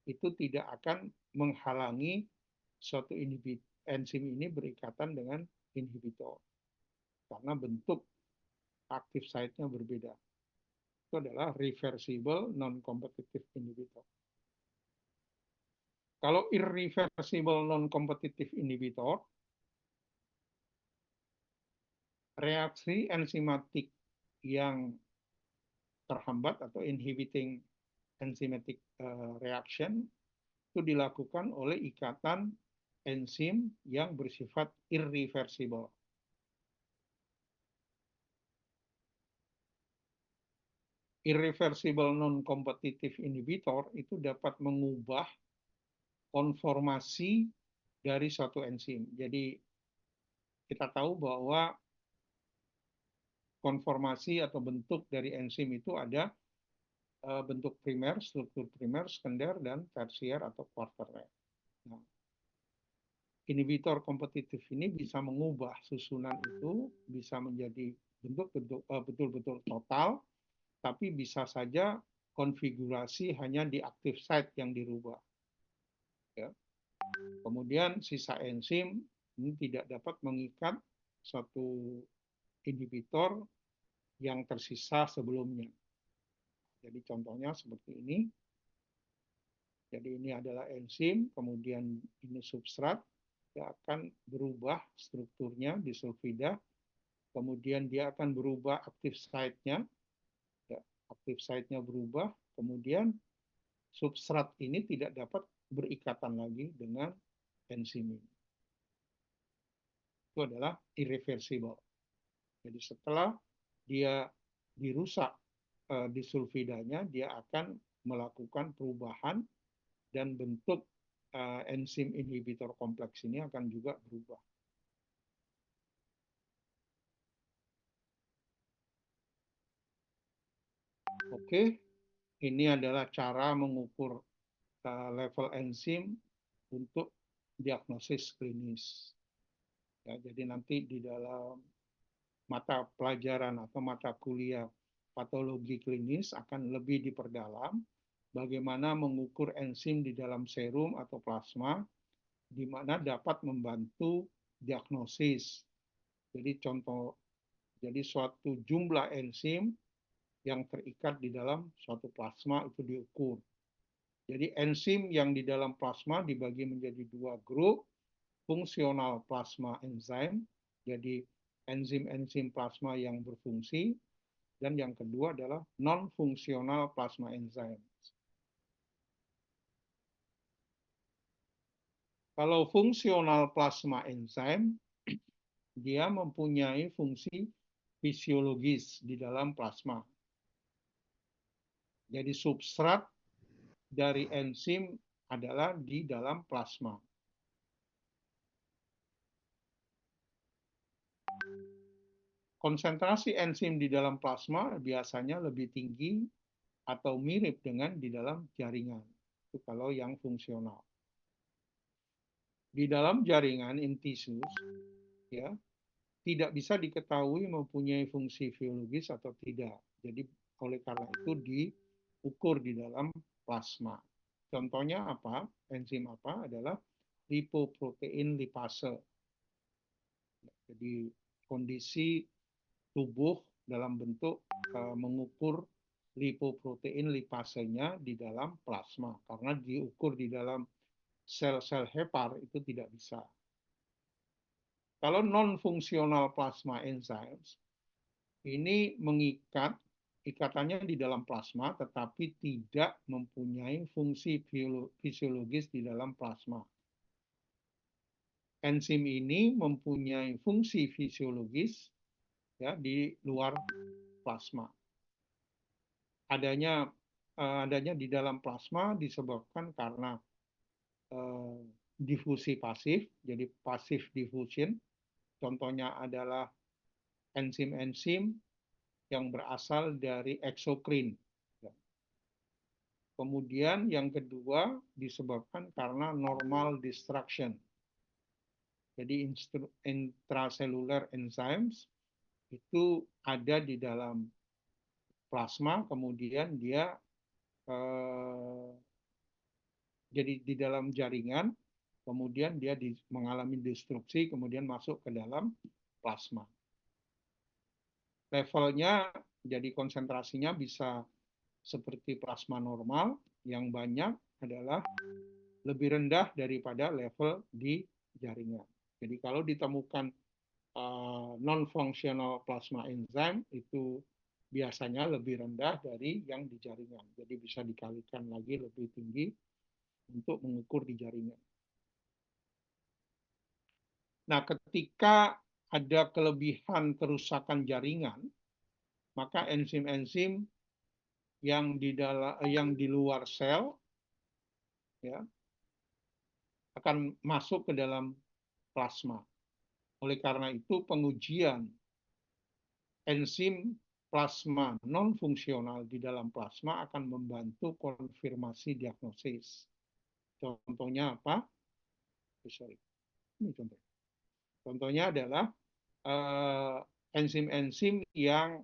itu tidak akan menghalangi suatu enzim ini berikatan dengan inhibitor karena bentuk aktif site-nya berbeda. Itu adalah reversible non-competitive inhibitor. Kalau irreversible non-competitive inhibitor, reaksi enzimatik yang terhambat atau inhibiting enzymatic reaction itu dilakukan oleh ikatan enzim yang bersifat irreversible. Irreversible non-competitive inhibitor itu dapat mengubah konformasi dari suatu enzim. Jadi kita tahu bahwa konformasi atau bentuk dari enzim itu ada bentuk primer, struktur primer, sekunder, dan tersier atau quaternary. Nah, inhibitor kompetitif ini bisa mengubah susunan itu, bisa menjadi bentuk-bentuk betul-betul total, tapi bisa saja konfigurasi hanya di active site yang dirubah. Ya. Kemudian sisa enzim ini tidak dapat mengikat suatu inhibitor yang tersisa sebelumnya. Jadi contohnya seperti ini. Jadi ini adalah enzim, kemudian ini substrat, dia akan berubah strukturnya di sulfida, kemudian dia akan berubah active site-nya, ya, active site-nya berubah, kemudian substrat ini tidak dapat berikatan lagi dengan enzim ini. Itu adalah irreversible. Jadi setelah dia dirusak di sulfidanya, dia akan melakukan perubahan dan bentuk enzim inhibitor kompleks ini akan juga berubah. Oke, ini adalah cara mengukur level enzim untuk diagnosis klinis. Ya, jadi nanti di dalam mata pelajaran atau mata kuliah patologi klinis akan lebih diperdalam bagaimana mengukur enzim di dalam serum atau plasma, di mana dapat membantu diagnosis. Jadi suatu jumlah enzim yang terikat di dalam suatu plasma itu diukur. Jadi enzim yang di dalam plasma dibagi menjadi dua grup, fungsional plasma enzim, jadi enzim-enzim plasma yang berfungsi, dan yang kedua adalah non-fungsional plasma enzim. Kalau fungsional plasma enzim, dia mempunyai fungsi fisiologis di dalam plasma. Jadi substrat dari enzim adalah di dalam plasma. Konsentrasi enzim di dalam plasma biasanya lebih tinggi atau mirip dengan di dalam jaringan. Itu kalau yang fungsional. Di dalam jaringan in tissues, ya, tidak bisa diketahui mempunyai fungsi biologis atau tidak. Jadi oleh karena itu diukur di dalam plasma. Contohnya apa? Enzim apa? Adalah lipoprotein lipase. Jadi kondisi tubuh dalam bentuk mengukur lipoprotein lipasenya di dalam plasma. Karena diukur di dalam sel-sel hepar itu tidak bisa. Kalau non-fungsional plasma enzymes, ini mengikat, ikatannya di dalam plasma, tetapi tidak mempunyai fungsi fisiologis di dalam plasma. Enzim ini mempunyai fungsi fisiologis ya di luar plasma. Adanya di dalam plasma disebabkan karena difusi pasif, jadi passive diffusion. Contohnya adalah enzim-enzim yang berasal dari eksokrin. Kemudian yang kedua disebabkan karena normal destruction. Jadi intracellular enzymes itu ada di dalam plasma, kemudian dia jadi di dalam jaringan, kemudian dia mengalami destruksi, kemudian masuk ke dalam plasma. Levelnya, jadi konsentrasinya bisa seperti plasma normal, yang banyak adalah lebih rendah daripada level di jaringan. Jadi kalau ditemukan non-functional plasma enzyme itu biasanya lebih rendah dari yang di jaringan. Jadi bisa dikalikan lagi lebih tinggi untuk mengukur di jaringan. Nah, ketika ada kelebihan kerusakan jaringan, maka enzim-enzim yang di luar sel ya akan masuk ke dalam plasma. Oleh karena itu, pengujian enzim plasma non-fungsional di dalam plasma akan membantu konfirmasi diagnosis. Contohnya apa? Ini contoh. Contohnya adalah enzim-enzim yang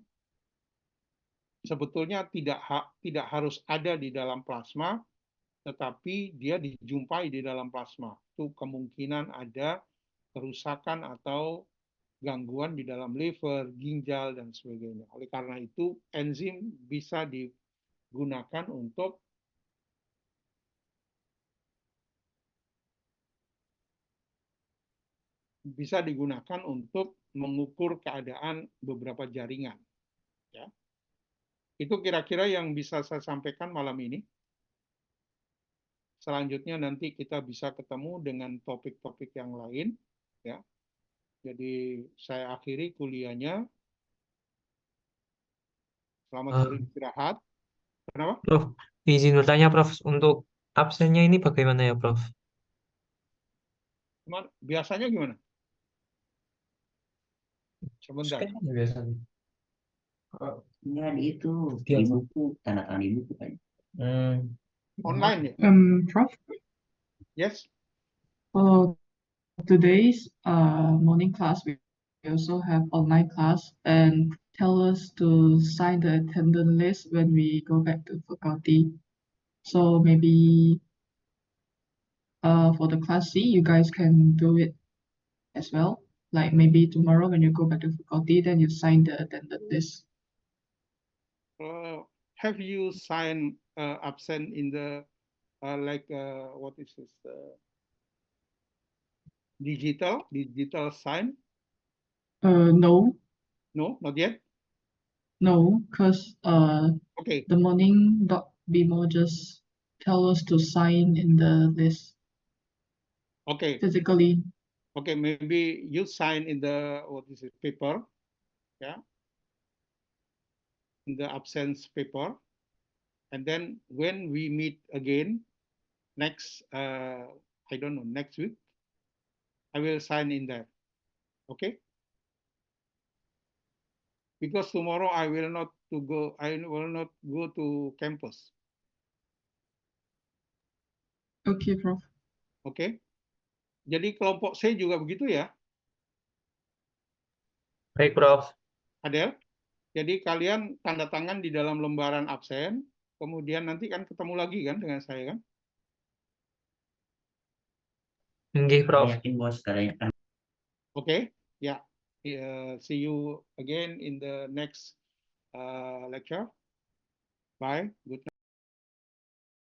sebetulnya tidak harus ada di dalam plasma, tetapi dia dijumpai di dalam plasma. Itu kemungkinan ada kerusakan atau gangguan di dalam liver, ginjal, dan sebagainya. Oleh karena itu, enzim bisa digunakan untuk mengukur keadaan beberapa jaringan. Ya. Itu kira-kira yang bisa saya sampaikan malam ini. Selanjutnya nanti kita bisa ketemu dengan topik-topik yang lain. Ya. Jadi saya akhiri kuliahnya. Selamat beristirahat. Kenapa? Prof, izin bertanya, Prof, untuk absennya ini bagaimana ya, Prof? Biasanya gimana? Sebentar. Skema biasanya. Ya itu di buku, tanda tangan di buku kan. Online ya? Prof, Yes. For today's morning class, we also have online class and tell us to sign the attendance list when we go back to faculty. So maybe for the class C, you guys can do it as well. Like maybe tomorrow when you go back to faculty, then you sign the attendance list. Have you signed absent in the what is this digital sign? No, No, not yet. no, because Okay, the morning.bmo just tell us to sign in the list okay, physically. okay. Maybe you sign in the what is it paper, yeah, in the absence paper, and then when we meet again next, I don't know, next week, I will sign in there. Okay. Because tomorrow I will not go to campus. Okay, Prof. Oke. Jadi kelompok C juga begitu ya, Baik, Prof. Adel. Jadi kalian tanda tangan di dalam lembaran absen, kemudian nanti kan ketemu lagi kan dengan saya kan? Nggih, Prof. Saya yakin bos kalian akan Oke, ya. See you again in the next lecture. Bye. Good night.